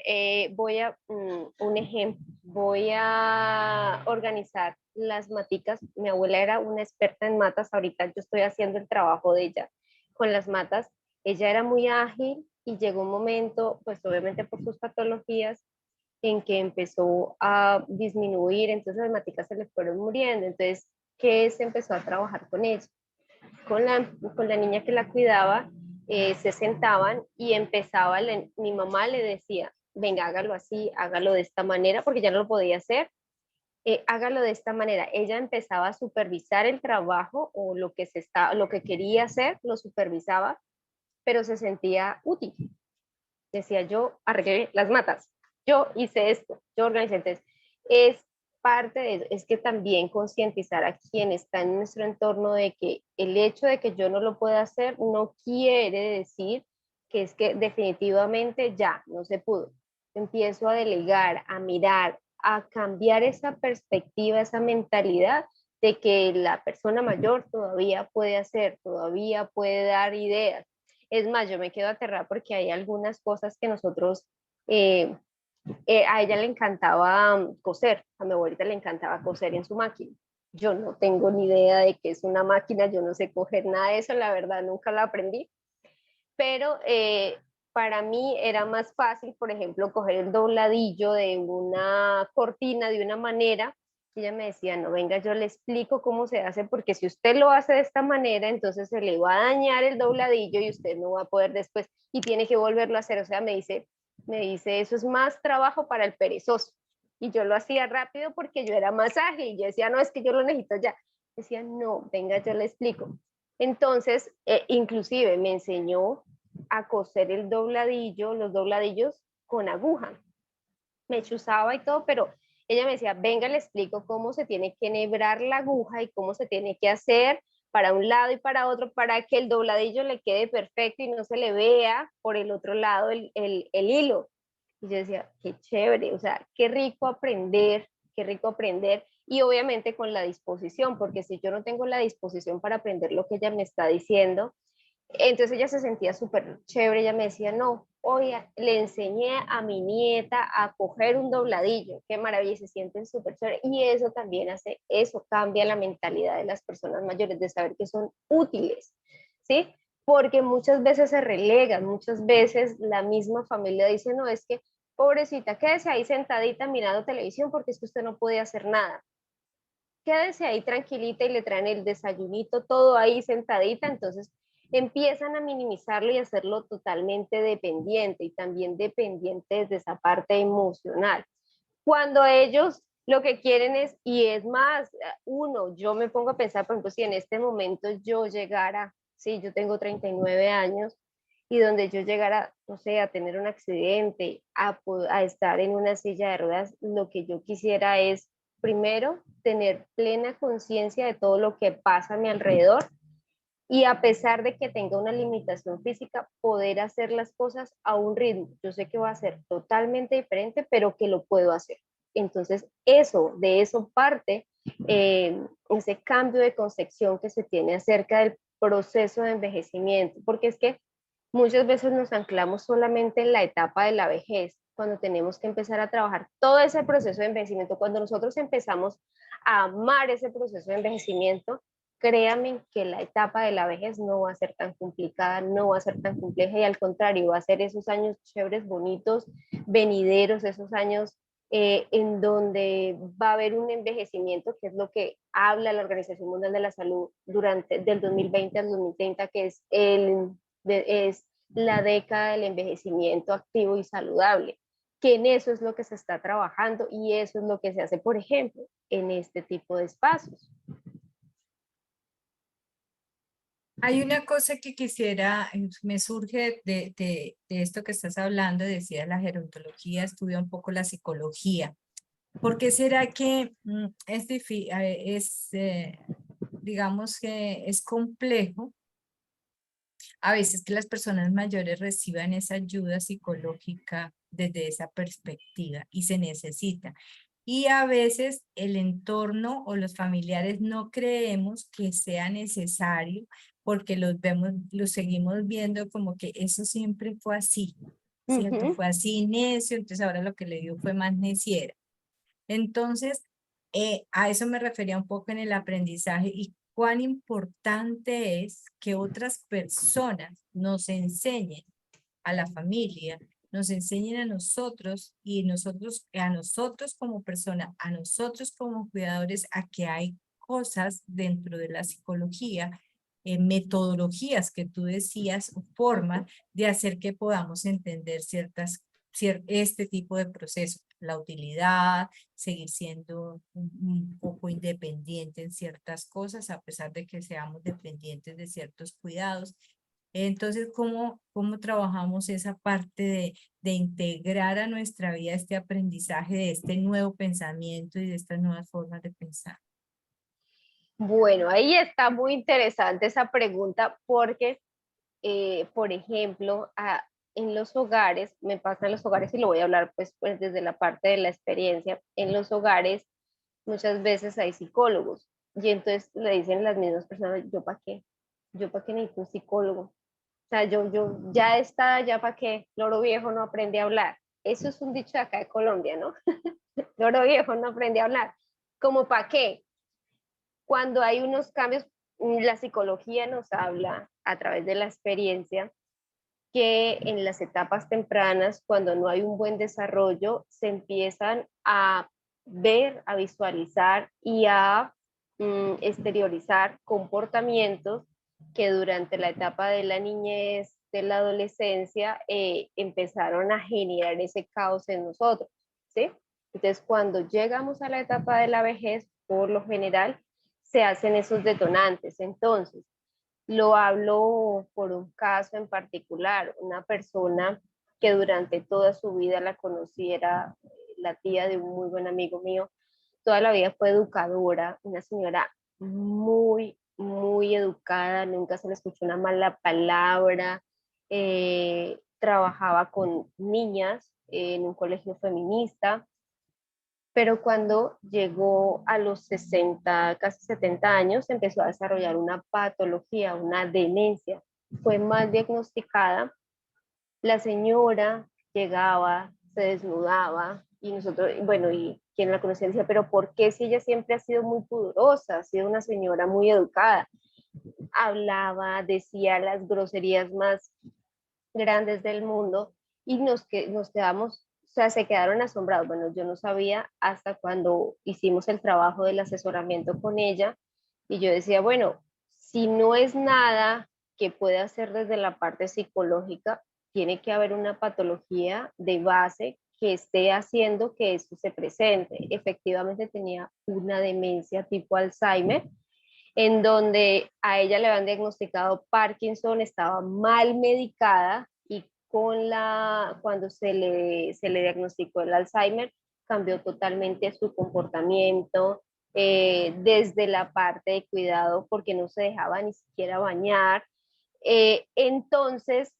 un ejemplo, voy a organizar las maticas. Mi abuela era una experta en matas, ahorita yo estoy haciendo el trabajo de ella con las matas. Ella era muy ágil y llegó un momento, pues obviamente por sus patologías, en que empezó a disminuir, entonces las maticas se le fueron muriendo. Entonces, ¿qué se empezó a trabajar con ella? Con la niña que la cuidaba, se sentaban y mi mamá le decía, venga, hágalo así, hágalo de esta manera, porque ya no lo podía hacer, hágalo de esta manera. Ella empezaba a supervisar el trabajo o lo que quería hacer, lo supervisaba, pero se sentía útil. Decía, yo arreglé las matas, yo hice esto, yo organizé. Entonces, es parte de eso, es que también concientizar a quien está en nuestro entorno de que el hecho de que yo no lo pueda hacer no quiere decir que es que definitivamente ya no se pudo. Empiezo a delegar, a mirar, a cambiar esa perspectiva, esa mentalidad de que la persona mayor todavía puede hacer, todavía puede dar ideas. Es más, yo me quedo aterrada porque hay algunas cosas que nosotros A ella le encantaba coser, a mi abuelita le encantaba coser en su máquina. Yo no tengo ni idea de qué es una máquina, yo no sé coger nada de eso, la verdad nunca la aprendí, pero para mí era más fácil, por ejemplo, coger el dobladillo de una cortina de una manera. Y ella me decía, no, venga, yo le explico cómo se hace, porque si usted lo hace de esta manera, entonces se le va a dañar el dobladillo y usted no va a poder después y tiene que volverlo a hacer. O sea, me dice, eso es más trabajo para el perezoso. Y yo lo hacía rápido porque yo era más ágil. Y yo decía, no, es que yo lo necesito ya. Decía, no, venga, yo le explico. Entonces, inclusive me enseñó a coser el dobladillo, los dobladillos con aguja. Me chuzaba y todo, pero ella me decía, venga, le explico cómo se tiene que enhebrar la aguja y cómo se tiene que hacer para un lado y para otro para que el dobladillo le quede perfecto y no se le vea por el otro lado el hilo. Y yo decía, qué chévere, o sea, qué rico aprender, qué rico aprender. Y obviamente con la disposición, porque si yo no tengo la disposición para aprender lo que ella me está diciendo, entonces ella se sentía súper chévere, ella me decía, no, oye, le enseñé a mi nieta a coger un dobladillo, qué maravilla, se sienten súper chévere. Y eso también hace, eso cambia la mentalidad de las personas mayores, de saber que son útiles, ¿sí? Porque muchas veces se relegan, muchas veces la misma familia dice, no, es que pobrecita, quédese ahí sentadita mirando televisión porque es que usted no puede hacer nada. Quédese ahí tranquilita y le traen el desayunito, todo ahí sentadita, entonces empiezan a minimizarlo y hacerlo totalmente dependiente y también dependiente de esa parte emocional. Cuando ellos lo que quieren es, y es más, uno, yo me pongo a pensar, por ejemplo, si en este momento yo llegara, sí, yo tengo 39 años, y donde yo llegara, no sé, a tener un accidente, a estar en una silla de ruedas, lo que yo quisiera es, primero, tener plena conciencia de todo lo que pasa a mi alrededor y a pesar de que tenga una limitación física, poder hacer las cosas a un ritmo. Yo sé que va a ser totalmente diferente, pero que lo puedo hacer. Entonces, de eso parte ese cambio de concepción que se tiene acerca del proceso de envejecimiento, porque es que muchas veces nos anclamos solamente en la etapa de la vejez, cuando tenemos que empezar a trabajar todo ese proceso de envejecimiento. Cuando nosotros empezamos a amar ese proceso de envejecimiento, créanme que la etapa de la vejez no va a ser tan complicada, no va a ser tan compleja y al contrario, va a ser esos años chéveres, bonitos, venideros, esos años en donde va a haber un envejecimiento, que es lo que habla la Organización Mundial de la Salud durante del 2020 al 2030, que es la década del envejecimiento activo y saludable, que en eso es lo que se está trabajando y eso es lo que se hace, por ejemplo, en este tipo de espacios. Hay una cosa que quisiera, me surge de esto que estás hablando, decía la gerontología, estudia un poco la psicología. ¿Por qué será que es difícil, digamos que es complejo a veces que las personas mayores reciban esa ayuda psicológica desde esa perspectiva y se necesita? Y a veces el entorno o los familiares no creemos que sea necesario porque los vemos, los seguimos viendo como que eso siempre fue así, ¿cierto? Fue así necio, entonces ahora lo que le dio fue más neciera. Entonces, a eso me refería un poco en el aprendizaje y cuán importante es que otras personas nos enseñen a la familia, nos enseñen a nosotros y a nosotros como persona, a nosotros como cuidadores, a que hay cosas dentro de la psicología, metodologías que tú decías, o formas de hacer que podamos entender este tipo de procesos, la utilidad, seguir siendo un poco independiente en ciertas cosas, a pesar de que seamos dependientes de ciertos cuidados. Entonces, ¿cómo trabajamos esa parte de integrar a nuestra vida este aprendizaje de este nuevo pensamiento y de estas nuevas formas de pensar? Bueno, ahí está muy interesante esa pregunta porque, por ejemplo, en los hogares, me pasa en los hogares y lo voy a hablar pues desde la parte de la experiencia, en los hogares muchas veces hay psicólogos y entonces le dicen las mismas personas, ¿yo para qué? ¿Yo para qué necesito un psicólogo? O sea, yo ya está, ya para qué, loro viejo no aprende a hablar. eso es un dicho de acá de Colombia, ¿no? Loro viejo no aprende a hablar. ¿Cómo para qué? Cuando hay unos cambios, la psicología nos habla a través de la experiencia que en las etapas tempranas, cuando no hay un buen desarrollo, se empiezan a ver, a visualizar y a exteriorizar comportamientos que durante la etapa de la niñez, de la adolescencia, empezaron a generar ese caos en nosotros, ¿sí? Entonces, cuando llegamos a la etapa de la vejez, por lo general, se hacen esos detonantes. Entonces, lo hablo por un caso en particular, una persona que durante toda su vida la conocí, era la tía de un muy buen amigo mío, toda la vida fue educadora, una señora muy, muy educada, nunca se le escuchó una mala palabra, trabajaba con niñas en un colegio feminista, pero cuando llegó a los 60, casi 70 años, empezó a desarrollar una patología, una demencia. Fue mal diagnosticada. La señora llegaba, se desnudaba y nosotros, bueno, y quien la conocía decía, pero ¿por qué si ella siempre ha sido muy pudorosa, ha sido una señora muy educada? Hablaba, decía las groserías más grandes del mundo y nos quedamos, o sea, se quedaron asombrados. Bueno, yo no sabía hasta cuando hicimos el trabajo del asesoramiento con ella y yo decía, bueno, si no es nada que pueda hacer desde la parte psicológica, tiene que haber una patología de base que esté haciendo que esto se presente. Efectivamente tenía una demencia tipo Alzheimer, en donde a ella le habían diagnosticado Parkinson, estaba mal medicada y cuando se le diagnosticó el Alzheimer, cambió totalmente su comportamiento, desde la parte de cuidado, porque no se dejaba ni siquiera bañar. Entonces,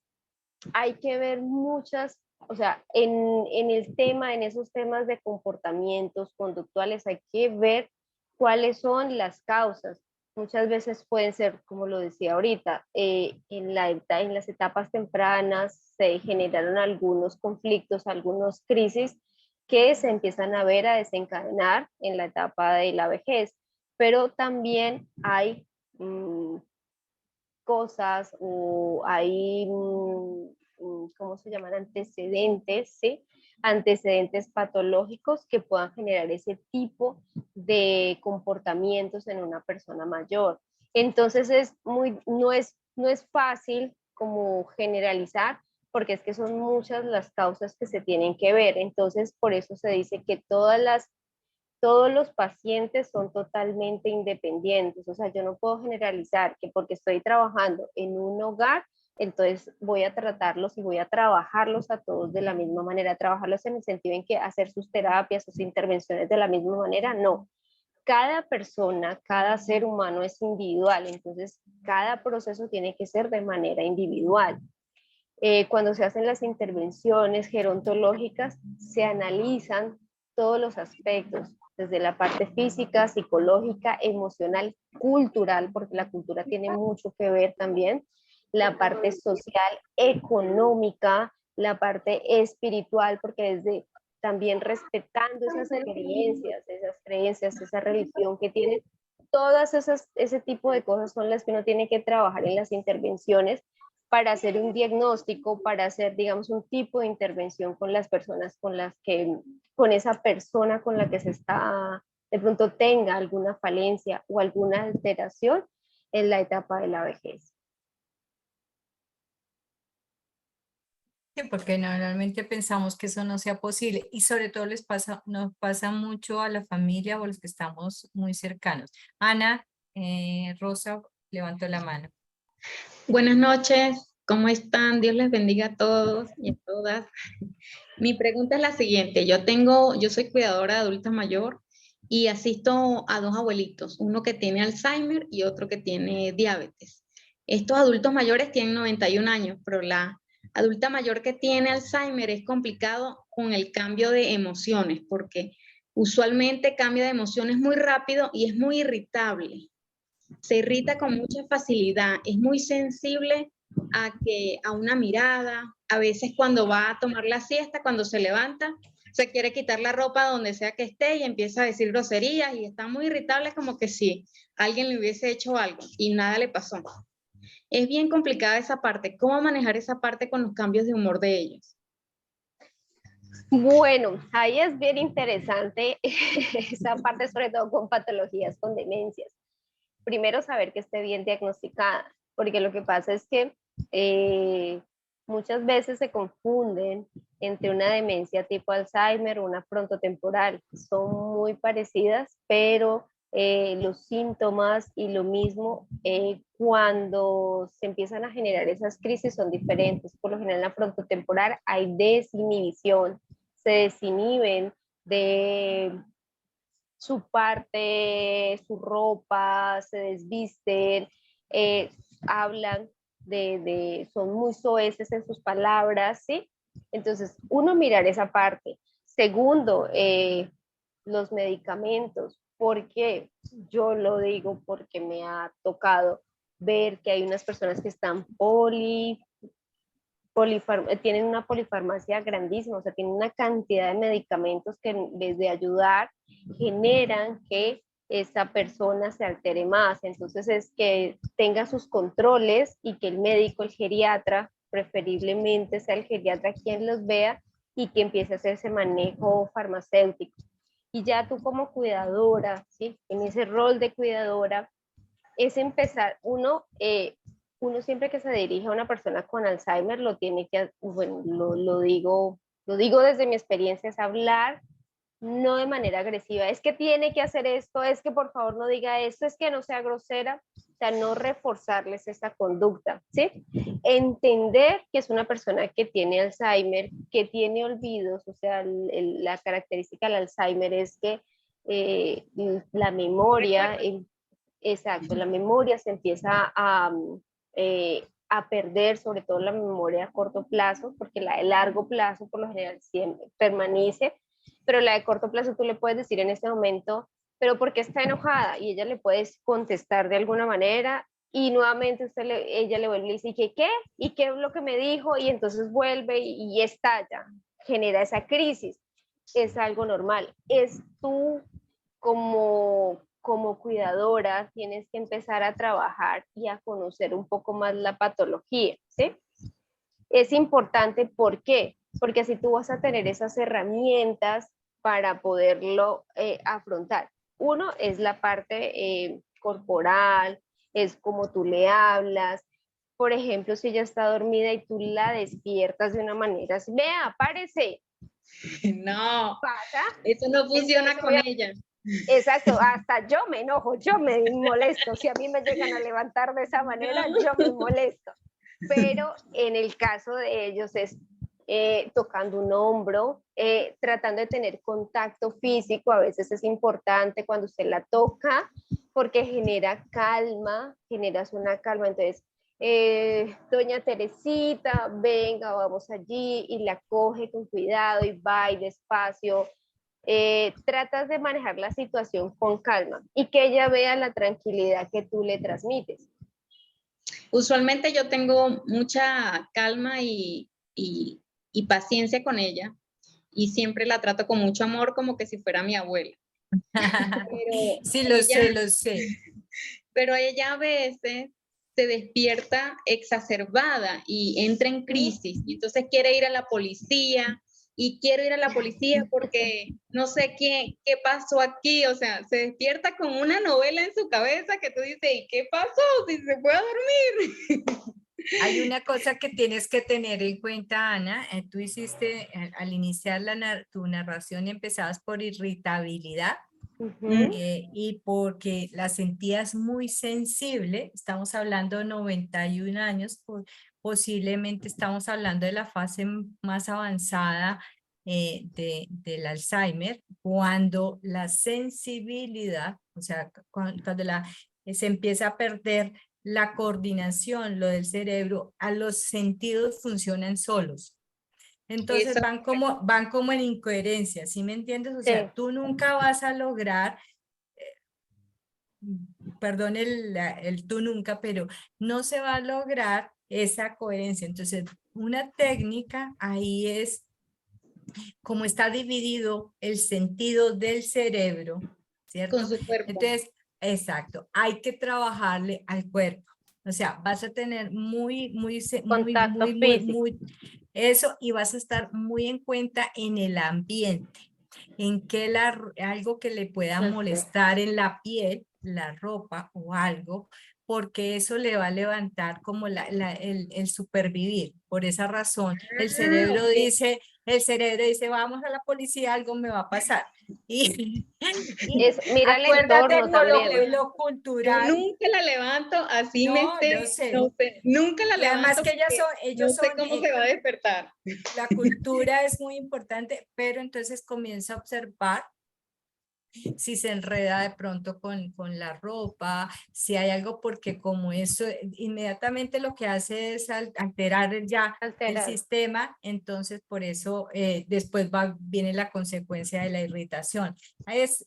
hay que ver muchas, o sea, en el tema, en esos temas de comportamientos conductuales, hay que ver cuáles son las causas. Muchas veces pueden ser, como lo decía ahorita, en las etapas tempranas se generaron algunos conflictos, algunos crisis que se empiezan a ver, a desencadenar en la etapa de la vejez, pero también hay cosas o hay, ¿cómo se llaman? Antecedentes, ¿sí? Antecedentes patológicos que puedan generar ese tipo de comportamientos en una persona mayor. Entonces no es fácil como generalizar, porque es que son muchas las causas que se tienen que ver. Entonces, por eso se dice que todos los pacientes son totalmente independientes. O sea, yo no puedo generalizar que porque estoy trabajando en un hogar, entonces voy a tratarlos y voy a trabajarlos a todos de la misma manera. Trabajarlos en el sentido en que hacer sus terapias, sus intervenciones de la misma manera, no. Cada persona, cada ser humano es individual, entonces cada proceso tiene que ser de manera individual. Cuando se hacen las intervenciones gerontológicas, se analizan todos los aspectos, desde la parte física, psicológica, emocional, cultural, porque la cultura tiene mucho que ver también, la parte social, económica, la parte espiritual, porque desde también respetando esas creencias, esa religión que tienen, ese tipo de cosas son las que uno tiene que trabajar en las intervenciones para hacer un diagnóstico, para hacer, digamos, un tipo de intervención con las personas con esa persona con la que se está, de pronto tenga alguna falencia o alguna alteración en la etapa de la vejez. Sí, porque normalmente pensamos que eso no sea posible y sobre todo nos pasa mucho a la familia o a los que estamos muy cercanos. Ana, Rosa levantó la mano. Buenas noches, ¿cómo están? Dios les bendiga a todos y a todas. Mi pregunta es la siguiente, yo soy cuidadora de adulta mayor y asisto a dos abuelitos, uno que tiene Alzheimer y otro que tiene diabetes. Estos adultos mayores tienen 91 años, pero la adulta mayor que tiene Alzheimer es complicado con el cambio de emociones, porque usualmente cambia de emociones muy rápido y es muy irritable. Se irrita con mucha facilidad, es muy sensible a una mirada. A veces cuando va a tomar la siesta, cuando se levanta, se quiere quitar la ropa donde sea que esté y empieza a decir groserías y está muy irritable, como que si alguien le hubiese hecho algo y nada le pasó. Es bien complicada esa parte. ¿Cómo manejar esa parte con los cambios de humor de ellos? Bueno, ahí es bien interesante esa parte, sobre todo con patologías, con demencias. Primero, saber que esté bien diagnosticada, porque lo que pasa es que muchas veces se confunden entre una demencia tipo Alzheimer o una frontotemporal. Son muy parecidas, pero los síntomas y lo mismo cuando se empiezan a generar esas crisis son diferentes. Por lo general en la frontotemporal hay desinhibición, se desinhiben de su parte, su ropa, se desvisten, hablan son muy soeces en sus palabras, ¿sí? Entonces, uno, mirar esa parte. Segundo, los medicamentos. ¿Por qué? Yo lo digo porque me ha tocado ver que hay unas personas que están tienen una polifarmacia grandísima, o sea, tienen una cantidad de medicamentos que en vez de ayudar, generan que esa persona se altere más. Entonces es que tenga sus controles y que el médico, el geriatra, preferiblemente sea el geriatra quien los vea y que empiece a hacer ese manejo farmacéutico. Y ya tú como cuidadora, ¿sí? En ese rol de cuidadora, es empezar, uno siempre que se dirige a una persona con Alzheimer lo tiene que, bueno, lo digo desde mi experiencia, es hablar no de manera agresiva, es que tiene que hacer esto, es que por favor no diga esto, es que no sea grosera, o sea, no reforzarles esa conducta, ¿sí? Entender que es una persona que tiene Alzheimer, que tiene olvidos, o sea, la característica del Alzheimer es que la memoria, exacto, la memoria se empieza a perder, sobre todo la memoria a corto plazo, porque la de largo plazo por lo general siempre permanece, pero la de corto plazo tú le puedes decir en este momento, pero ¿por qué está enojada? Y ella le puedes contestar de alguna manera y nuevamente ella le vuelve y dice, ¿qué? ¿Y qué es lo que me dijo? Y entonces vuelve y estalla, genera esa crisis. Es algo normal. Es tú como cuidadora tienes que empezar a trabajar y a conocer un poco más la patología, ¿sí? Es importante, ¿por qué? Porque así tú vas a tener esas herramientas para poderlo afrontar. Uno es la parte corporal, es como tú le hablas. Por ejemplo, si ella está dormida y tú la despiertas de una manera así, vea, párese. No, ¿Pasa? eso no funciona Entonces, con ella. exacto, hasta yo me enojo, yo me molesto. Si a mí me llegan a levantar de esa manera, yo me molesto. Pero en el caso de ellos es tocando un hombro, tratando de tener contacto físico, a veces es importante cuando usted la toca, porque genera calma, generas una calma. Entonces, doña Teresita, venga, vamos allí, y la coge con cuidado y va y despacio. Tratas de manejar la situación con calma y que ella vea la tranquilidad que tú le transmites. Usualmente yo tengo mucha calma y paciencia con ella y siempre la trato con mucho amor como que si fuera mi abuela. Pero Sí, lo sé, lo sé. pero ella a veces se despierta exacerbada y entra en crisis y entonces quiere ir a la policía y quiero ir a la policía porque no sé qué pasó aquí, o sea, se despierta con una novela en su cabeza que tú dices, ¿y qué pasó? Si se fue a dormir. Hay una cosa que tienes que tener en cuenta, Ana. Tú hiciste, al iniciar tu narración, empezabas por irritabilidad. Y porque la sentías muy sensible, estamos hablando de 91 años, posiblemente estamos hablando de la fase más avanzada del Alzheimer, cuando la sensibilidad, o sea, cuando se empieza a perder la coordinación, lo del cerebro, a los sentidos funcionan solos. Entonces Eso, van como en incoherencia, ¿sí me entiendes? O Sí. sea, tú nunca vas a lograr perdón el tú nunca, pero no se va a lograr esa coherencia. Entonces, una técnica ahí es como está dividido el sentido del cerebro, ¿cierto? Con su cuerpo. Entonces, exacto, hay que trabajarle al cuerpo. O sea, vas a tener Contacto físico. eso, y vas a estar muy en cuenta en el ambiente, en que algo que le pueda molestar en la piel, la ropa o algo, porque eso le va a levantar como el supervivir. Por esa razón, el cerebro ok. dice, vamos a la policía, algo me va a pasar. Y Mira el acuérdate entorno también. lo Yo cultural. nunca la levanto, así me No, esté, yo sé. no sé, nunca la Y además levanto que porque no ellos sé son, cómo se va a despertar. la cultura es muy importante, pero entonces comienza a observar si se enreda de pronto con la ropa, si hay algo, porque como eso inmediatamente lo que hace es alterar ya el Alterar. sistema, entonces por eso después viene la consecuencia de la irritación. Es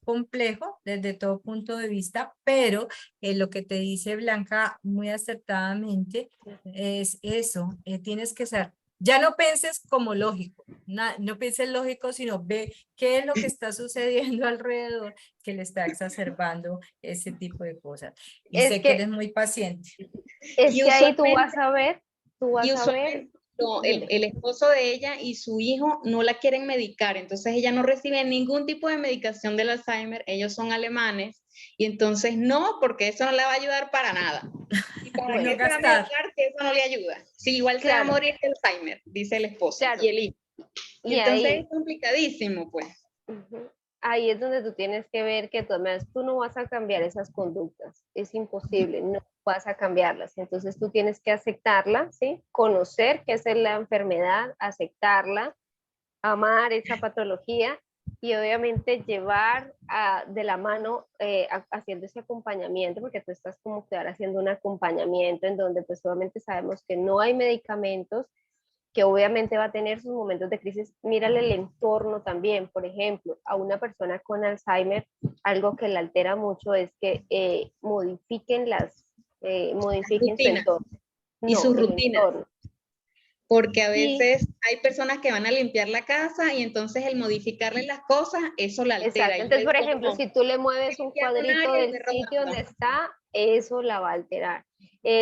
complejo desde todo punto de vista, pero lo que te dice Blanca muy acertadamente es eso, tienes que ser. Ya no pienses como lógico, no pienses lógico, sino ve qué es lo que está sucediendo alrededor que le está exacerbando ese tipo de cosas. Y Es sé que que, eres muy paciente. es Y que ahí tú usualmente, vas a ver, no, dime. el esposo de ella y su hijo no la quieren medicar, entonces ella no recibe ningún tipo de medicación del Alzheimer, ellos son alemanes, y entonces no, porque eso no le va a ayudar para nada. ¿Y para No qué se va a gastar. medicar si eso no le ayuda? Si igual se va a Claro, morir de Alzheimer, dice el esposo claro. y el hijo. Y Y entonces es ahí, complicadísimo, pues. ujú, ahí es donde tú tienes que ver que tú no vas a cambiar esas conductas. Es imposible, no vas a cambiarlas. Entonces tú tienes que aceptarla, ¿sí? Conocer qué es la enfermedad, aceptarla, amar esa patología y obviamente llevar de la mano haciendo ese acompañamiento, porque tú estás como que ahora haciendo un acompañamiento en donde pues obviamente sabemos que no hay medicamentos, que obviamente va a tener sus momentos de crisis. Mírale el entorno también, por ejemplo, a una persona con Alzheimer, algo que le altera mucho es que modifiquen su Rutinas entorno. y No, sus el rutinas. entorno. Porque a Y veces hay personas que van a limpiar la casa y entonces el modificarle las cosas, eso la altera. exacto. Y Entonces, luego por ejemplo, no, si tú le mueves un limpiar un cuadrito área y del se sitio donde rodando. está, eso la va a alterar.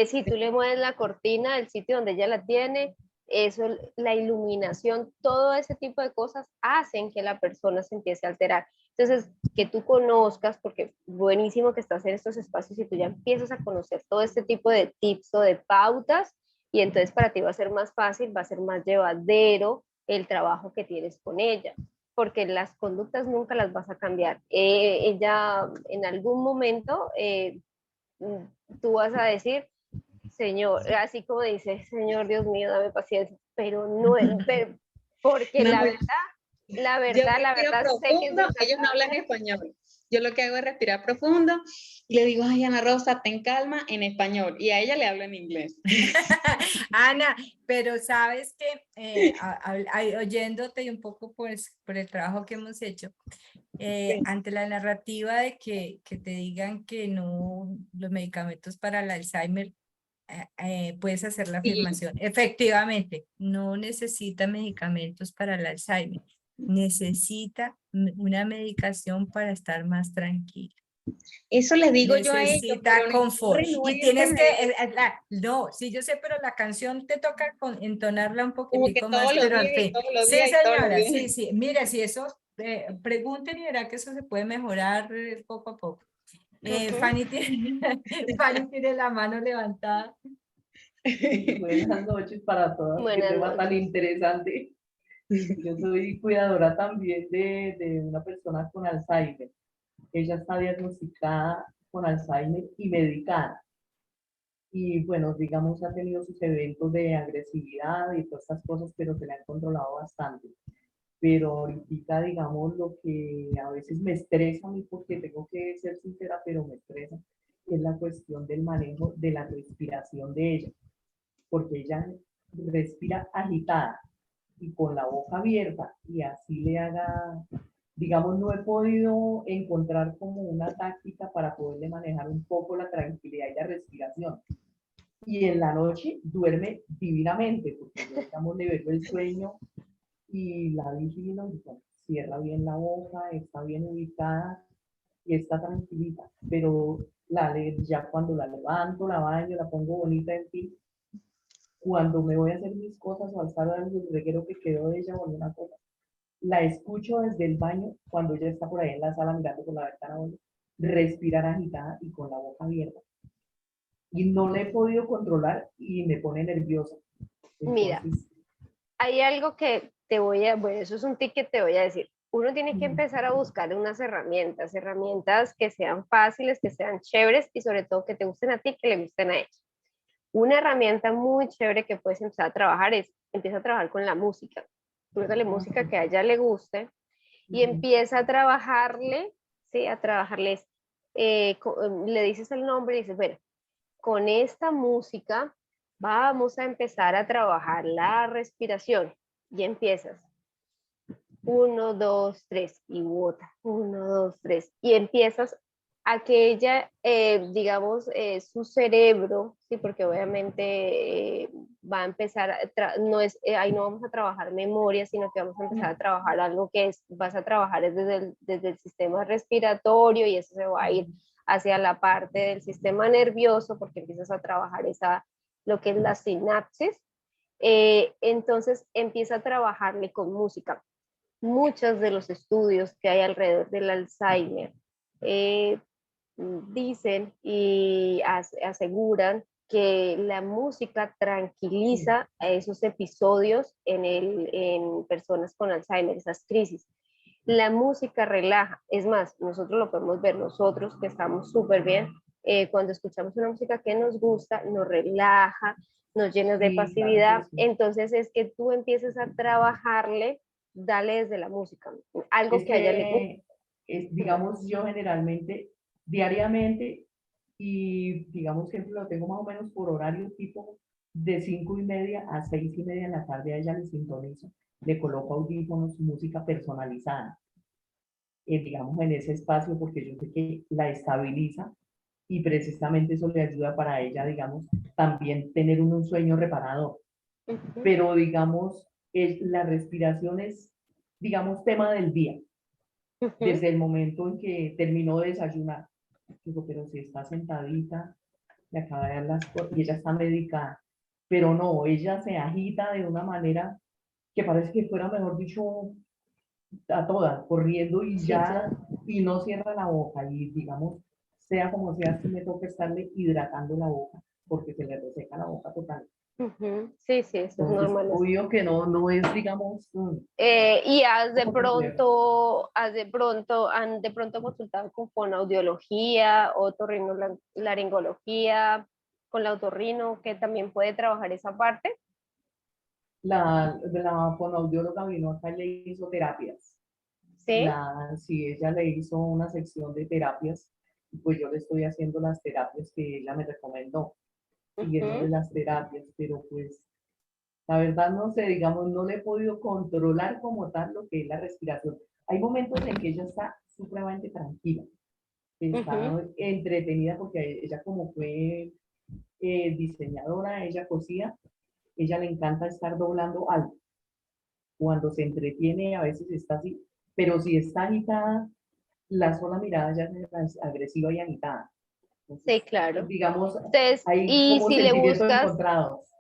Si tú le mueves la cortina del sitio donde ella la tiene, eso, la iluminación, todo ese tipo de cosas hacen que la persona se empiece a alterar. Entonces, que tú conozcas, porque buenísimo que estás en estos espacios y tú ya empiezas a conocer todo este tipo de tips o de pautas, y entonces para ti va a ser más fácil, va a ser más llevadero el trabajo que tienes con ella, porque las conductas nunca las vas a cambiar. Ella en algún momento tú vas a decir, Señor, así como dice, Señor Dios mío, dame paciencia, pero no, porque No, la yo verdad, la respiro verdad sé que es profundo, ellos no hablan desgastante. español. Yo lo que hago es respirar profundo y le digo, ay, Ana Rosa, ten calma en español. Y a ella le hablo en inglés. Ana, pero sabes que oyéndote y un poco pues por el trabajo que hemos hecho, Sí. ante la narrativa de que te digan que no, los medicamentos para el Alzheimer, puedes hacer la Sí. afirmación. Efectivamente, no necesita medicamentos para el Alzheimer, necesita una medicación para estar más tranquilo. Eso les digo yo a ellos, Necesita pero no confort. Y tienes que, renuérseme, no, sí, yo sé, pero la canción te toca entonarla un como que poquitico más, todos los pero al días y fin. todos los Sí, días y todos los señora, días. sí, sí. Mira, si eso, pregunten y verá que eso se puede mejorar poco a poco. Fanny tiene, Fanny tiene la mano levantada. Buenas noches para todas, qué Buenas tema tan noches. interesante. Yo soy cuidadora también de una persona con Alzheimer. Ella está diagnosticada con Alzheimer y medicada. Y bueno, digamos, ha tenido sus eventos de agresividad y todas estas cosas, pero se le han controlado bastante. Pero ahorita, digamos, lo que a veces me estresa a mí, porque tengo que ser sincera, pero me estresa, es la cuestión del manejo de la respiración de ella, porque ella respira agitada y con la boca abierta y así le haga digamos, no he podido encontrar como una táctica para poderle manejar un poco la tranquilidad y la respiración. Y en la noche duerme divinamente, porque yo, digamos, le veo el sueño y la vigilo y bueno, cierra bien la boca, está bien ubicada y está tranquilita. Pero ya cuando la levanto, la baño, la pongo bonita en fin, cuando me voy a hacer mis cosas o alzar el reguero que quedó de ella o alguna cosa, la escucho desde el baño cuando ella está por ahí en la sala mirando por la ventana, respirar agitada y con la boca abierta. Y no la he podido controlar y me pone nerviosa. Mira, Entonces, hay algo que te voy a, bueno, eso es un tip que te voy a decir. Uno tiene que empezar a buscar unas herramientas, herramientas que sean fáciles, que sean chéveres y sobre todo que te gusten a ti, que le gusten a ella. Una herramienta muy chévere que puedes empezar a trabajar es, empieza a trabajar con la música. Póngale música que a ella le guste y empieza a trabajarle, ¿sí? A trabajarles, le dices el nombre y dices, bueno, con esta música vamos a empezar a trabajar la respiración. Y empiezas. 1, 2, 3 y bota. 1, 2, 3. Y empiezas a que ella, digamos, su cerebro, sí, porque obviamente va a empezar, no es, ahí no vamos a trabajar memoria, sino que vamos a empezar a trabajar algo que es, vas a trabajar desde el sistema respiratorio y eso se va a ir hacia la parte del sistema nervioso porque empiezas a trabajar esa, lo que es la sinapsis. Entonces empieza a trabajarle con música. Muchos de los estudios que hay alrededor del Alzheimer dicen y aseguran que la música tranquiliza a esos episodios en personas con Alzheimer, esas crisis. La música relaja, es más, nosotros lo podemos ver nosotros que estamos súper bien, cuando escuchamos una música que nos gusta, nos relaja, nos llena de sí, claro que pasividad, sí. entonces es que tú empieces a trabajarle, dale desde la música, algo Es que a ella le gusta. que, digamos, yo generalmente, diariamente, y digamos que lo tengo más o menos por horario tipo de 5:30 a 6:30 de la tarde, a ella le sintonizo, le coloco audífonos, música personalizada, digamos, en ese espacio, porque yo sé que la estabiliza y precisamente eso le ayuda para ella, digamos, también tener un sueño reparador. Pero, digamos, la respiración es, digamos, tema del día, desde el momento en que terminó de desayunar. Digo, pero si está sentadita, le acaba de dar las cosas y ella está medicada. Pero no, ella se agita de una manera que parece que fuera, mejor dicho, a toda, corriendo y Sí, ya, claro. y no cierra la boca. Y digamos, sea como sea, sí me toca estarle hidratando la boca, porque se le reseca la boca total. Sí, sí, eso es Entonces, normal. obvio que no, no es, digamos, Y un poco complejo. han de pronto consultado con fonoaudiología, otorrinolaringología, con la otorrino, que también puede trabajar esa parte. La fonoaudióloga vino acá y le hizo terapias. Sí. Sí, ella le hizo una sección de terapias, y pues yo le estoy haciendo las terapias que ella me recomendó, siguiéndole las terapias, pero pues la verdad no sé, digamos, no le he podido controlar como tal lo que es la respiración. Hay momentos en que ella está supremamente tranquila, está entretenida porque ella como fue diseñadora, ella cosía, ella le encanta estar doblando algo. Cuando se entretiene a veces está así, pero si está agitada, la sola mirada ya es agresiva y agitada. Sí, Entonces, claro. digamos, Entonces, hay y como sentimientos encontrados.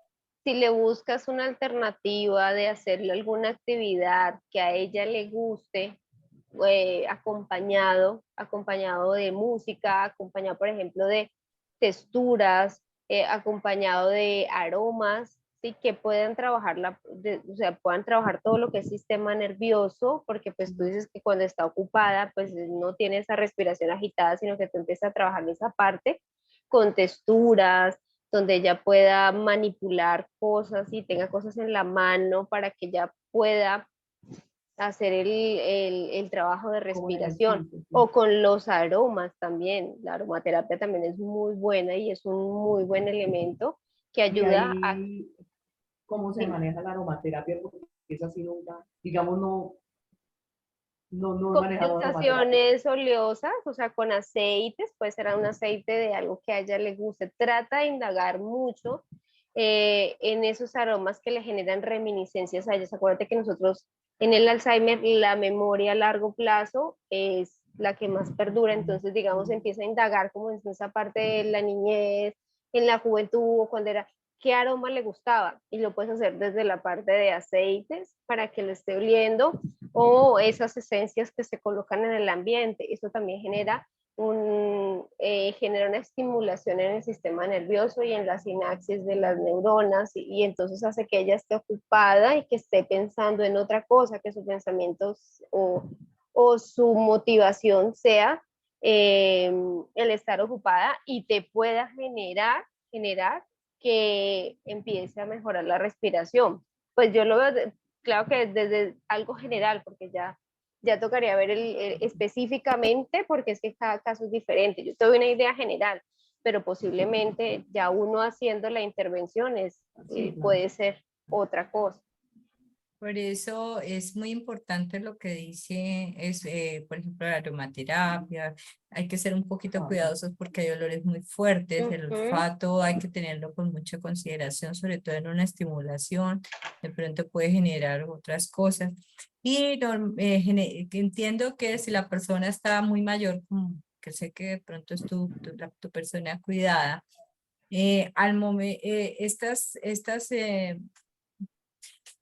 si le buscas una alternativa de hacerle alguna actividad que a ella le guste, acompañado de música, acompañado, por ejemplo, de texturas, acompañado de aromas, ¿sí? Que puedan trabajar o sea, puedan trabajar todo lo que es sistema nervioso, porque pues tú dices que cuando está ocupada, pues no tiene esa respiración agitada, sino que tú empiezas a trabajar esa parte con texturas, donde ella pueda manipular cosas y tenga cosas en la mano para que ella pueda hacer el trabajo de Como un respiración ejercicio, sí. o con los aromas también. La aromaterapia también es muy buena y es un muy buen elemento que Y ayuda a... ahí, ¿cómo se Dime. maneja la aromaterapia? Porque es así nunca, digamos, no, no he Con manejado aromaterapia. sensaciones oleosas, o sea, con aceites, puede ser un aceite de algo que a ella le guste. Trata de indagar mucho en esos aromas que le generan reminiscencias a ellas. Acuérdate que nosotros en el Alzheimer la memoria a largo plazo es la que más perdura, entonces digamos empieza a indagar como en esa parte de la niñez, en la juventud o cuando era qué aroma le gustaba y lo puedes hacer desde la parte de aceites para que lo esté oliendo o esas esencias que se colocan en el ambiente. Eso también genera genera una estimulación en el sistema nervioso y en la sinapsis de las neuronas y entonces hace que ella esté ocupada y que esté pensando en otra cosa, que sus pensamientos o su motivación sea el estar ocupada y te pueda generar que empiece a mejorar la respiración. Pues yo lo veo, claro que desde algo general, porque ya tocaría ver específicamente, porque es que cada caso es diferente. Yo te doy una idea general, pero posiblemente ya uno haciendo la intervención puede ser otra cosa. Por eso es muy importante lo que dice, por ejemplo, la aromaterapia. Hay que ser un poquito cuidadosos porque hay olores muy fuertes. El olfato hay que tenerlo con mucha consideración, sobre todo en una estimulación. De pronto puede generar otras cosas. Y entiendo que si la persona está muy mayor, que sé que de pronto es tu persona cuidada, al momento, estas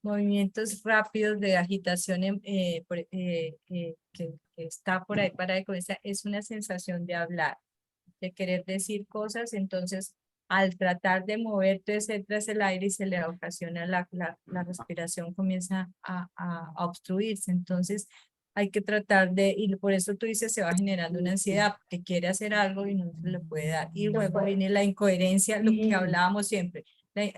movimientos rápidos de agitación que está por ahí para de cabeza, es una sensación de hablar, de querer decir cosas, entonces al tratar de moverte, entras el aire y se le ocasiona la respiración comienza a obstruirse, entonces hay que tratar de, y por eso tú dices, se va generando una ansiedad, porque quiere hacer algo y no se le puede dar, y luego viene la incoherencia, lo que hablábamos siempre,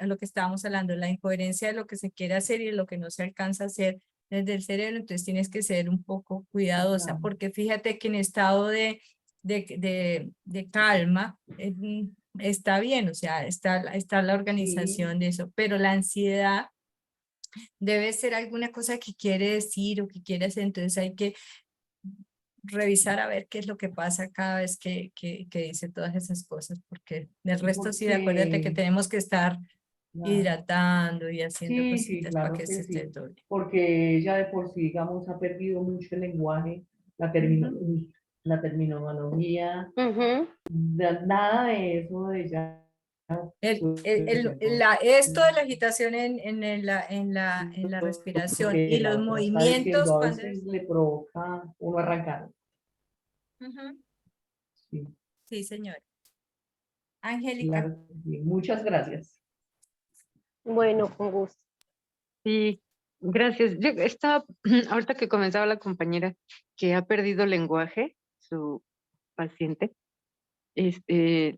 lo que estábamos hablando, la incoherencia de lo que se quiere hacer y lo que no se alcanza a hacer desde el cerebro, entonces tienes que ser un poco cuidadosa, porque fíjate que en estado de calma está bien, o sea, está la organización de eso, pero la ansiedad debe ser alguna cosa que quiere decir o que quiere hacer, entonces hay que revisar a ver qué es lo que pasa cada vez que dice todas esas cosas, porque del resto sí, acuérdate que tenemos que estar hidratando y haciendo Sí, cositas para claro que que se esté sí, todo bien. porque ella de por sí, digamos, ha perdido mucho el lenguaje, la terminología, nada de eso de ella. Esto de la agitación en la respiración y los La está diciendo, movimientos a cuando... veces le provoca uno arrancar. Sí, Sí, señora. Angélica. claro, sí. Muchas gracias. Bueno, con gusto. Sí, gracias. Yo estaba, ahorita que comenzaba la compañera que ha perdido lenguaje, su paciente,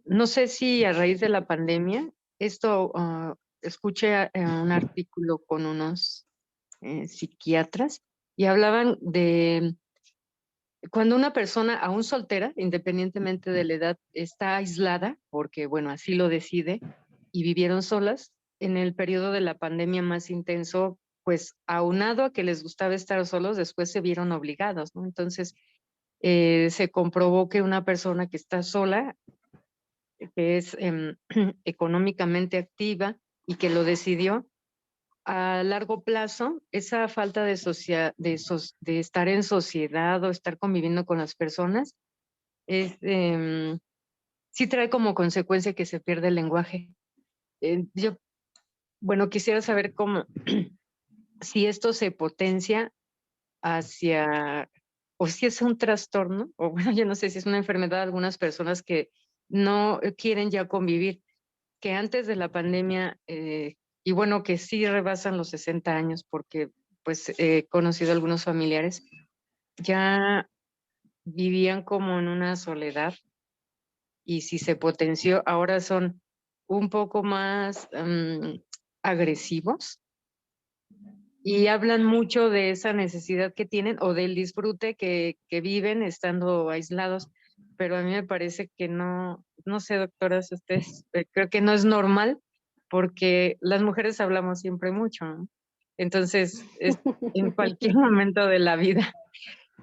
no sé si a raíz de la pandemia, esto, escuché un artículo con unos psiquiatras y hablaban de cuando una persona, aún soltera, independientemente de la edad, está aislada, porque bueno, así lo decide, y vivieron solas, en el periodo de la pandemia más intenso, pues aunado a que les gustaba estar solos, después se vieron obligados, ¿no? Entonces, se comprobó que una persona que está sola, que es económicamente activa y que lo decidió, a largo plazo, esa falta de estar en sociedad o estar conviviendo con las personas, es, sí trae como consecuencia que se pierde el lenguaje. Yo, bueno, quisiera saber cómo, si esto se potencia hacia, o si es un trastorno, o bueno, yo no sé si es una enfermedad de algunas personas que no quieren ya convivir, que antes de la pandemia, y bueno, que sí rebasan los 60 años, porque pues he conocido algunos familiares, ya vivían como en una soledad y si se potenció, ahora son un poco más agresivos y hablan mucho de esa necesidad que tienen o del disfrute que viven estando aislados, pero a mí me parece que no, no sé, doctoras, ustedes, creo que no es normal porque las mujeres hablamos siempre mucho, ¿no? Entonces, es en cualquier momento de la vida.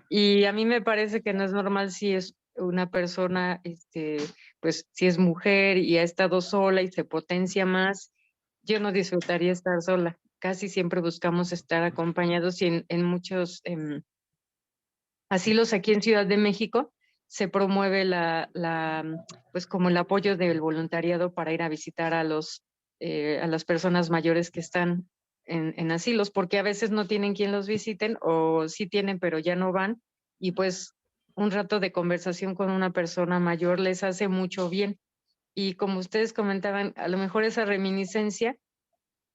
Y a mí me parece que no es normal si es una persona, pues si es mujer y ha estado sola y se potencia más, yo no disfrutaría estar sola. Casi siempre buscamos estar acompañados y en muchos asilos aquí en Ciudad de México se promueve pues como el apoyo del voluntariado para ir a visitar a las personas mayores que están en asilos, porque a veces no tienen quien los visiten o sí tienen, pero ya no van. Y pues un rato de conversación con una persona mayor les hace mucho bien. Y como ustedes comentaban, a lo mejor esa reminiscencia,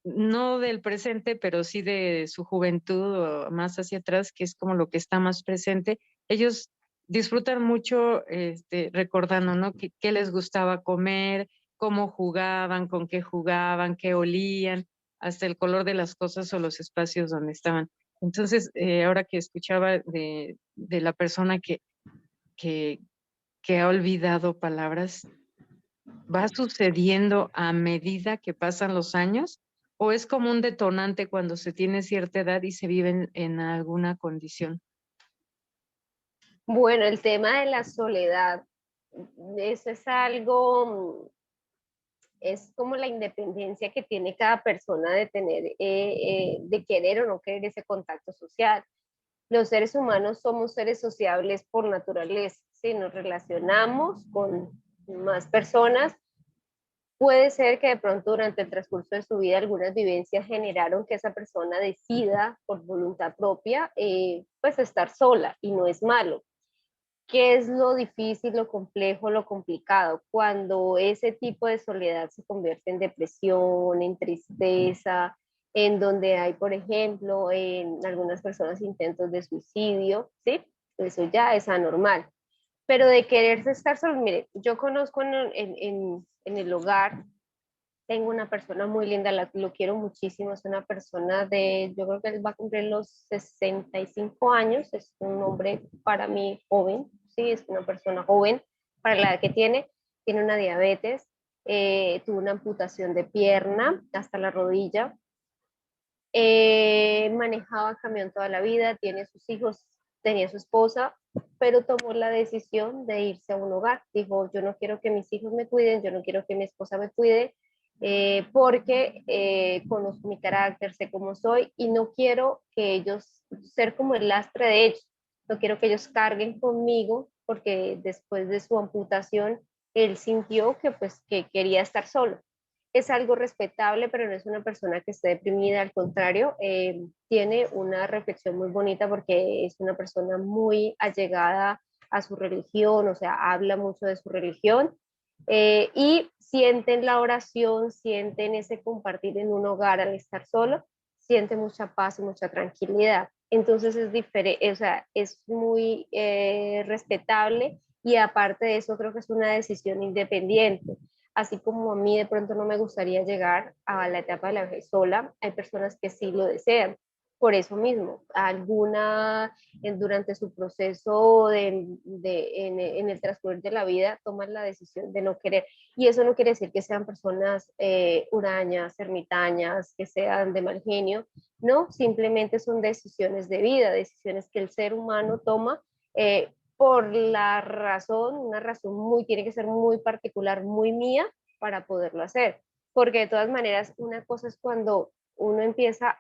no del presente, pero sí de su juventud o más hacia atrás, que es como lo que está más presente, ellos disfrutan mucho recordando, ¿no? Qué les gustaba comer, cómo jugaban, con qué olían, hasta el color de las cosas o los espacios donde estaban. Entonces, ahora que escuchaba de la persona que, que ha olvidado palabras, ¿va sucediendo a medida que pasan los años o es como un detonante cuando se tiene cierta edad y se vive en alguna condición? Bueno, el tema de la soledad, eso es algo, es como la independencia que tiene cada persona de tener, de querer o no querer ese contacto social. Los seres humanos somos seres sociables por naturaleza, ¿sí? Nos relacionamos con más personas. Puede ser que de pronto durante el transcurso de su vida algunas vivencias generaron que esa persona decida por voluntad propia pues estar sola y no es malo. ¿Qué es lo difícil, lo complejo, lo complicado? Cuando ese tipo de soledad se convierte en depresión, en tristeza, en donde hay, por ejemplo, en algunas personas intentos de suicidio, ¿sí? Eso ya es anormal. Pero de quererse estar solo, mire, yo conozco en el hogar, tengo una persona muy linda, lo quiero muchísimo, es una persona de, yo creo que él va a cumplir los 65 años, es un hombre para mí joven, sí, es una persona joven para la edad que tiene una diabetes, tuvo una amputación de pierna hasta la rodilla, manejaba camión toda la vida, tiene sus hijos, tenía su esposa, pero tomó la decisión de irse a un hogar. Dijo, yo no quiero que mis hijos me cuiden, yo no quiero que mi esposa me cuide, porque conozco mi carácter, sé cómo soy y no quiero que ellos, ser como el lastre de ellos, no quiero que ellos carguen conmigo porque después de su amputación él sintió que pues que quería estar solo. Es algo respetable, pero no es una persona que esté deprimida, al contrario, tiene una reflexión muy bonita porque es una persona muy allegada a su religión, o sea, habla mucho de su religión y sienten la oración, sienten ese compartir en un hogar al estar solo, siente mucha paz y mucha tranquilidad. Entonces es diferente, o sea, es muy respetable y aparte de eso creo que es una decisión independiente. Así como a mí de pronto no me gustaría llegar a la etapa de la vejez sola, hay personas que sí lo desean. Por eso mismo, durante su proceso en el transcurso de la vida toman la decisión de no querer. Y eso no quiere decir que sean personas hurañas, ermitañas, que sean de mal genio. No, simplemente son decisiones de vida, decisiones que el ser humano toma por la razón, una razón tiene que ser muy particular, muy mía para poderlo hacer. Porque de todas maneras, una cosa es cuando uno empieza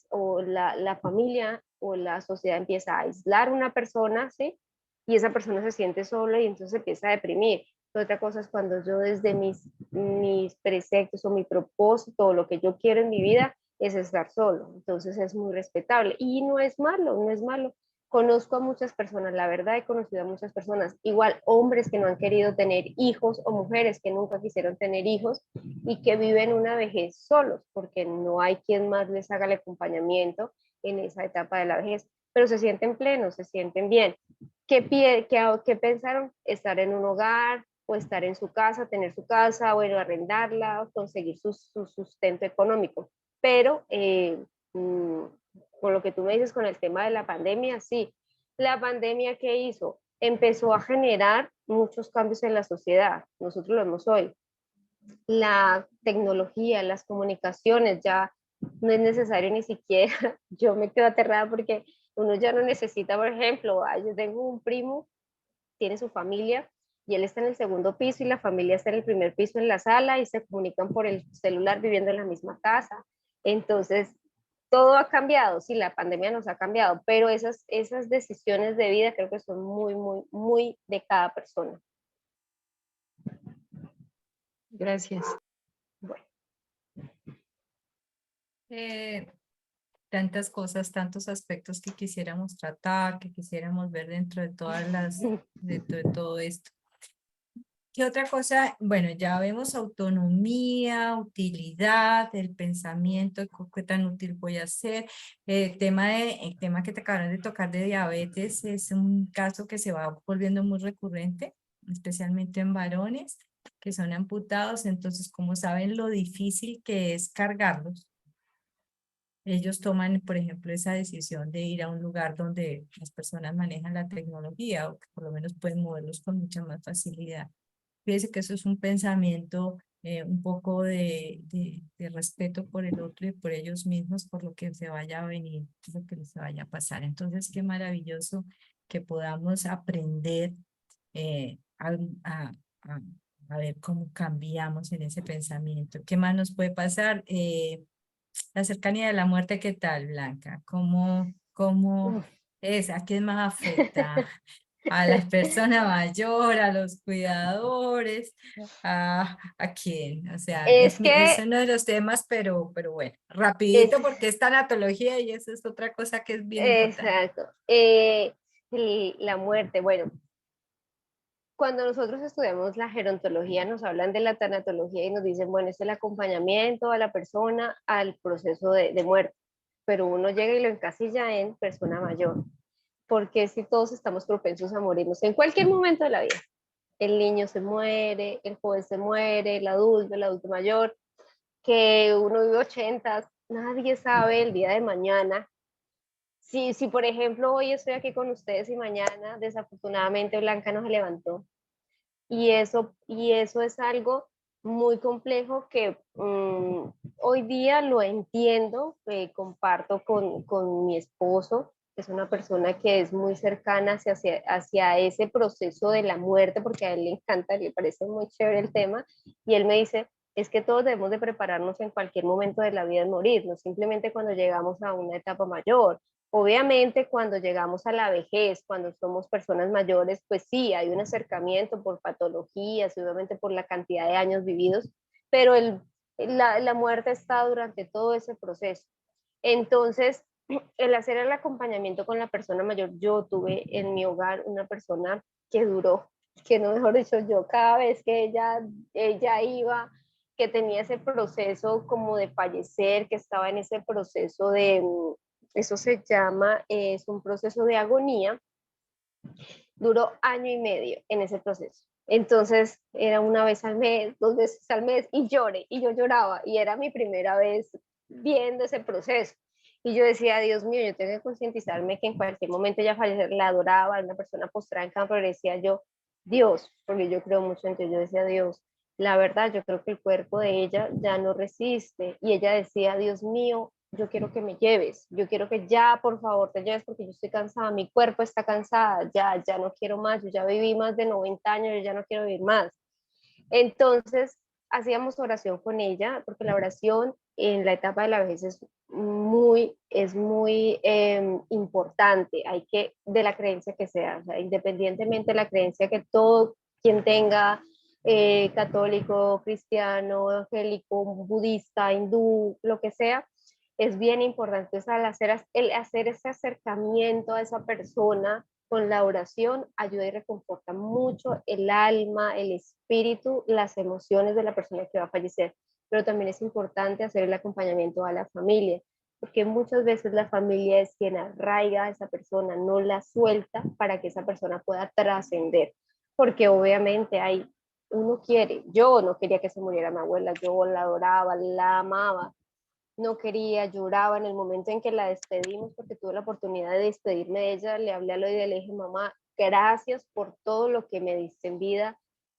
o la familia o la sociedad empieza a aislar a una persona, ¿sí? Y esa persona se siente sola y entonces empieza a deprimir. Otra cosa es cuando yo desde mis preceptos o mi propósito o lo que yo quiero en mi vida es estar solo. Entonces es muy respetable y no es malo, no es malo. Conozco a muchas personas, la verdad he conocido a muchas personas, igual hombres que no han querido tener hijos o mujeres que nunca quisieron tener hijos y que viven una vejez solos porque no hay quien más les haga el acompañamiento en esa etapa de la vejez, pero se sienten plenos, se sienten bien. ¿Qué pensaron? Estar en un hogar o estar en su casa, tener su casa, bueno, arrendarla, o conseguir su sustento económico. Pero por lo que tú me dices con el tema de la pandemia, sí. La pandemia, ¿qué hizo? Empezó a generar muchos cambios en la sociedad. Nosotros lo vemos hoy. La tecnología, las comunicaciones, ya no es necesario ni siquiera, yo me quedo aterrada porque Uno ya no necesita, por ejemplo, yo tengo un primo, tiene su familia, y él está en el segundo piso y la familia está en el primer piso en la sala y se comunican por el celular viviendo en la misma casa. Entonces, todo ha cambiado, sí, la pandemia nos ha cambiado, pero esas decisiones de vida creo que son muy, muy, muy de cada persona. Gracias. Bueno. Tantas cosas, tantos aspectos que quisiéramos tratar, que quisiéramos ver dentro de dentro de todo esto. ¿Qué otra cosa? Bueno, ya vemos autonomía, utilidad, el pensamiento, qué tan útil voy a ser. El tema que te acaban de tocar de diabetes es un caso que se va volviendo muy recurrente, especialmente en varones que son amputados. Entonces, como saben lo difícil que es cargarlos, ellos toman, por ejemplo, esa decisión de ir a un lugar donde las personas manejan la tecnología o que por lo menos pueden moverlos con mucha más facilidad. Fíjese que eso es un pensamiento un poco de respeto por el otro y por ellos mismos, por lo que se vaya a venir, lo que se vaya a pasar. Entonces, qué maravilloso que podamos aprender eh, a, a- a- a ver cómo cambiamos en ese pensamiento. ¿Qué más nos puede pasar? La cercanía de la muerte, ¿qué tal, Blanca? ¿Cómo es? ¿A quién más afecta? A la persona mayor, a los cuidadores, ¿a quién? O sea, Es es que, uno de los temas, pero bueno, es, rapidito porque es tanatología y eso es otra cosa que es bien importante. exacto, la muerte, bueno, cuando nosotros estudiamos la gerontología nos hablan de la tanatología y nos dicen, bueno, es el acompañamiento a la persona al proceso de muerte, pero uno llega y lo encasilla en persona mayor, porque si todos estamos propensos a morirnos en cualquier momento de la vida. El niño se muere, el joven se muere, el adulto mayor, que uno vive 80, nadie sabe el día de mañana. Si por ejemplo hoy estoy aquí con ustedes y mañana desafortunadamente Blanca no se levantó, y eso es algo muy complejo que hoy día lo entiendo, comparto con mi esposo, que es una persona que es muy cercana hacia ese proceso de la muerte, porque a él le encanta, le parece muy chévere el tema, y él me dice, es que todos debemos de prepararnos en cualquier momento de la vida de morir, no simplemente cuando llegamos a una etapa mayor. Obviamente, cuando llegamos a la vejez, cuando somos personas mayores, pues sí, hay un acercamiento por patologías, obviamente por la cantidad de años vividos, pero la muerte está durante todo ese proceso. Entonces, el hacer el acompañamiento con la persona mayor, yo tuve en mi hogar una persona que duró, que no mejor dicho, yo cada vez que ella iba, que tenía ese proceso como de fallecer, que estaba en ese proceso de eso se llama, es un proceso de agonía, duró año y medio en ese proceso. Entonces era una vez al mes, 2 veces al mes y lloré y yo lloraba y era mi primera vez viendo ese proceso. Y yo decía, Dios mío, yo tengo que concientizarme que en cualquier momento ella fallecer, la adoraba, una persona postrada en campo, pero decía yo, Dios, porque yo creo mucho en Dios, yo decía, Dios, la verdad, yo creo que el cuerpo de ella ya no resiste. Y ella decía, Dios mío, yo quiero que me lleves, yo quiero que ya por favor te lleves porque yo estoy cansada, mi cuerpo está cansada, ya no quiero más, yo ya viví más de 90 años, yo ya no quiero vivir más. Entonces hacíamos oración con ella porque la oración en la etapa de la vejez es muy importante, hay que, de la creencia que sea, o sea, independientemente de la creencia que todo quien tenga, católico, cristiano, evangélico, budista, hindú, lo que sea, es bien importante. Entonces, el hacer ese acercamiento a esa persona con la oración ayuda y reconforta mucho el alma, el espíritu, las emociones de la persona que va a fallecer. Pero también es importante hacer el acompañamiento a la familia, porque muchas veces la familia es quien arraiga a esa persona, no la suelta para que esa persona pueda trascender, porque obviamente uno quiere, yo no quería que se muriera mi abuela, yo la adoraba, la amaba, no quería, lloraba en el momento en que la despedimos, porque tuve la oportunidad de despedirme de ella, le hablé al oído y le dije, mamá, gracias por todo lo que me diste en vida,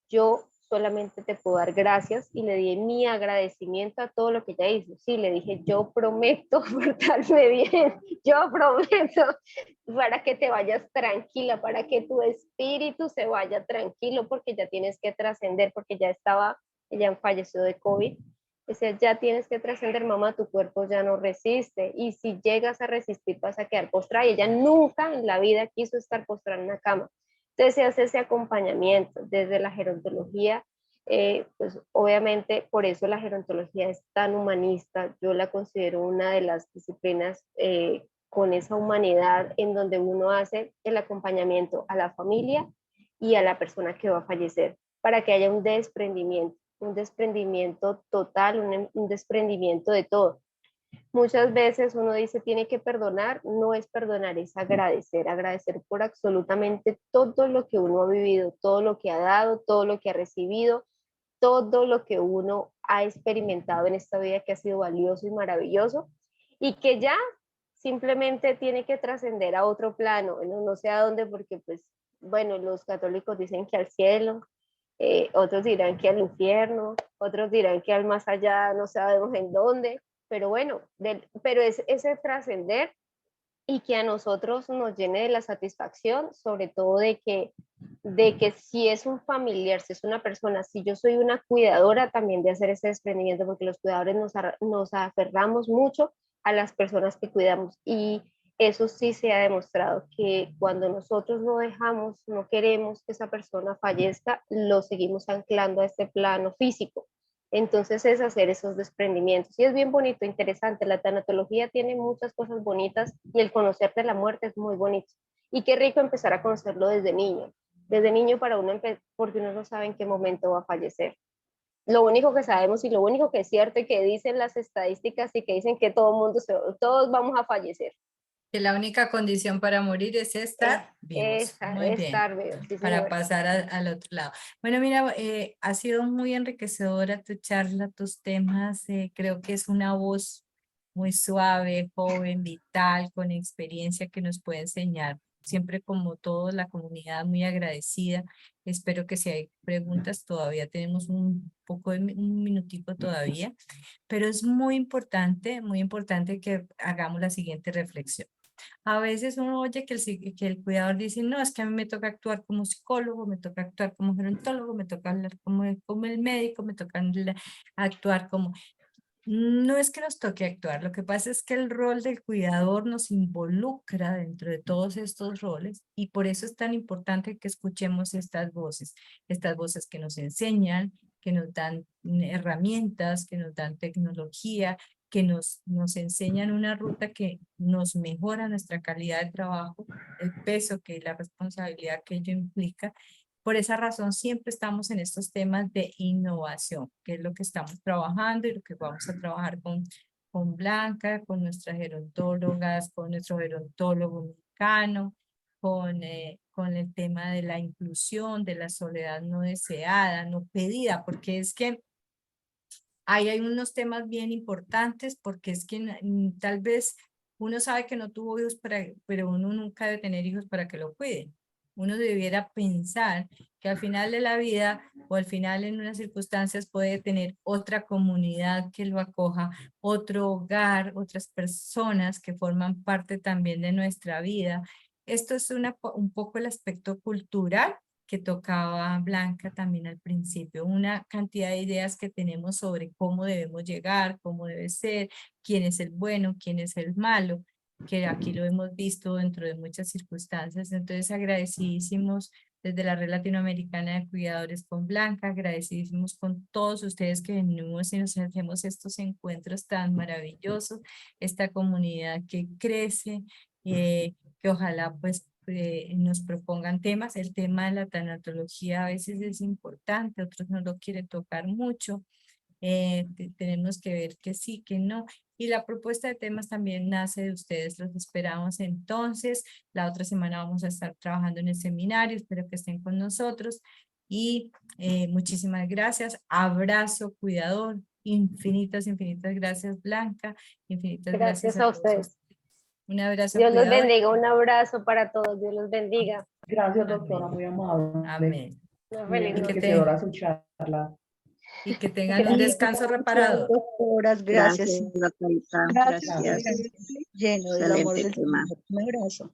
yo solamente te puedo dar gracias, y le di mi agradecimiento a todo lo que ella hizo. Sí, le dije, yo prometo portarme bien, yo prometo, para que te vayas tranquila, para que tu espíritu se vaya tranquilo, porque ya tienes que trascender, porque ella falleció de COVID. Decía, ya tienes que trascender, mamá, tu cuerpo ya no resiste, y si llegas a resistir vas a quedar postrada, y ella nunca en la vida quiso estar postrada en una cama. Entonces se hace ese acompañamiento desde la gerontología, pues obviamente por eso la gerontología es tan humanista. Yo la considero una de las disciplinas con esa humanidad, en donde uno hace el acompañamiento a la familia y a la persona que va a fallecer, para que haya un desprendimiento total, un desprendimiento de todo. Muchas veces uno dice tiene que perdonar, no es perdonar, es agradecer por absolutamente todo lo que uno ha vivido, todo lo que ha dado, todo lo que ha recibido, todo lo que uno ha experimentado en esta vida, que ha sido valioso y maravilloso, y que ya simplemente tiene que trascender a otro plano, no sé a dónde, porque pues bueno, los católicos dicen que al cielo, otros dirán que al infierno, otros dirán que al más allá, no sabemos en dónde, pero bueno, pero es ese trascender, y que a nosotros nos llene de la satisfacción, sobre todo de que si es un familiar, si es una persona, si yo soy una cuidadora, también de hacer ese desprendimiento, porque los cuidadores nos aferramos mucho a las personas que cuidamos, y eso sí se ha demostrado, que cuando nosotros no dejamos, no queremos que esa persona fallezca, lo seguimos anclando a este plano físico. Entonces es hacer esos desprendimientos. Y es bien bonito, interesante. La tanatología tiene muchas cosas bonitas, y el conocerte la muerte es muy bonito. Y qué rico empezar a conocerlo desde niño. Desde niño para uno, porque uno no sabe en qué momento va a fallecer. Lo único que sabemos, y lo único que es cierto y que dicen las estadísticas, y que dicen que todos vamos a fallecer. Que la única condición para morir es estar vivos. Muy bien. Estar vivos, sí, Para señora. pasar al otro lado. Bueno, mira, ha sido muy enriquecedora tu charla, tus temas. Creo que es una voz muy suave, joven, vital, con experiencia, que nos puede enseñar. Siempre, como toda la comunidad, muy agradecida. Espero que si hay preguntas, todavía tenemos un minutico todavía, pero es muy importante que hagamos la siguiente reflexión. A veces uno oye que el cuidador dice, no, es que a mí me toca actuar como psicólogo, me toca actuar como gerontólogo, me toca hablar como el médico, me toca actuar como... No es que nos toque actuar, lo que pasa es que el rol del cuidador nos involucra dentro de todos estos roles, y por eso es tan importante que escuchemos estas voces que nos enseñan, que nos dan herramientas, que nos dan tecnología, que nos enseñan una ruta que nos mejora nuestra calidad de trabajo, el peso, que la responsabilidad que ello implica. Por esa razón siempre estamos en estos temas de innovación, que es lo que estamos trabajando y lo que vamos a trabajar con Blanca, con nuestras gerontólogas, con nuestro gerontólogo mexicano, con el tema de la inclusión, de la soledad no deseada, no pedida, porque es que ahí hay unos temas bien importantes, porque es que tal vez uno sabe que no tuvo hijos, pero uno nunca debe tener hijos para que lo cuiden. Uno debiera pensar que al final de la vida, o al final en unas circunstancias, puede tener otra comunidad que lo acoja, otro hogar, otras personas que forman parte también de nuestra vida. Esto es un poco el aspecto cultural que tocaba Blanca también al principio, una cantidad de ideas que tenemos sobre cómo debemos llegar, cómo debe ser, quién es el bueno, quién es el malo, que aquí lo hemos visto dentro de muchas circunstancias. Entonces, agradecidísimos desde la Red Latinoamericana de Cuidadores con Blanca, agradecidísimos con todos ustedes que venimos y nos hacemos estos encuentros tan maravillosos, esta comunidad que crece, que ojalá pues nos propongan temas. El tema de la tanatología a veces es importante, otros no lo quieren tocar mucho. Tenemos que ver que sí, que no. Y la propuesta de temas también nace de ustedes, los esperamos entonces. La otra semana vamos a estar trabajando en el seminario, espero que estén con nosotros. Y muchísimas gracias. Abrazo, cuidador. Infinitas gracias, Blanca. Infinitas gracias Gracias a a todos ustedes. ustedes. Un abrazo, Dios los cuidador. bendiga, un abrazo para todos, Dios los bendiga. Gracias, doctora, Amén. muy amable. Amén. Una Muy feliz noche. enriquecedora su charla. Y que tengan un descanso reparador. Doctoras, gracias. Gracias, doctorita. Gracias. Gracias. Lleno del amor Excelente del tema. Señor. Un abrazo.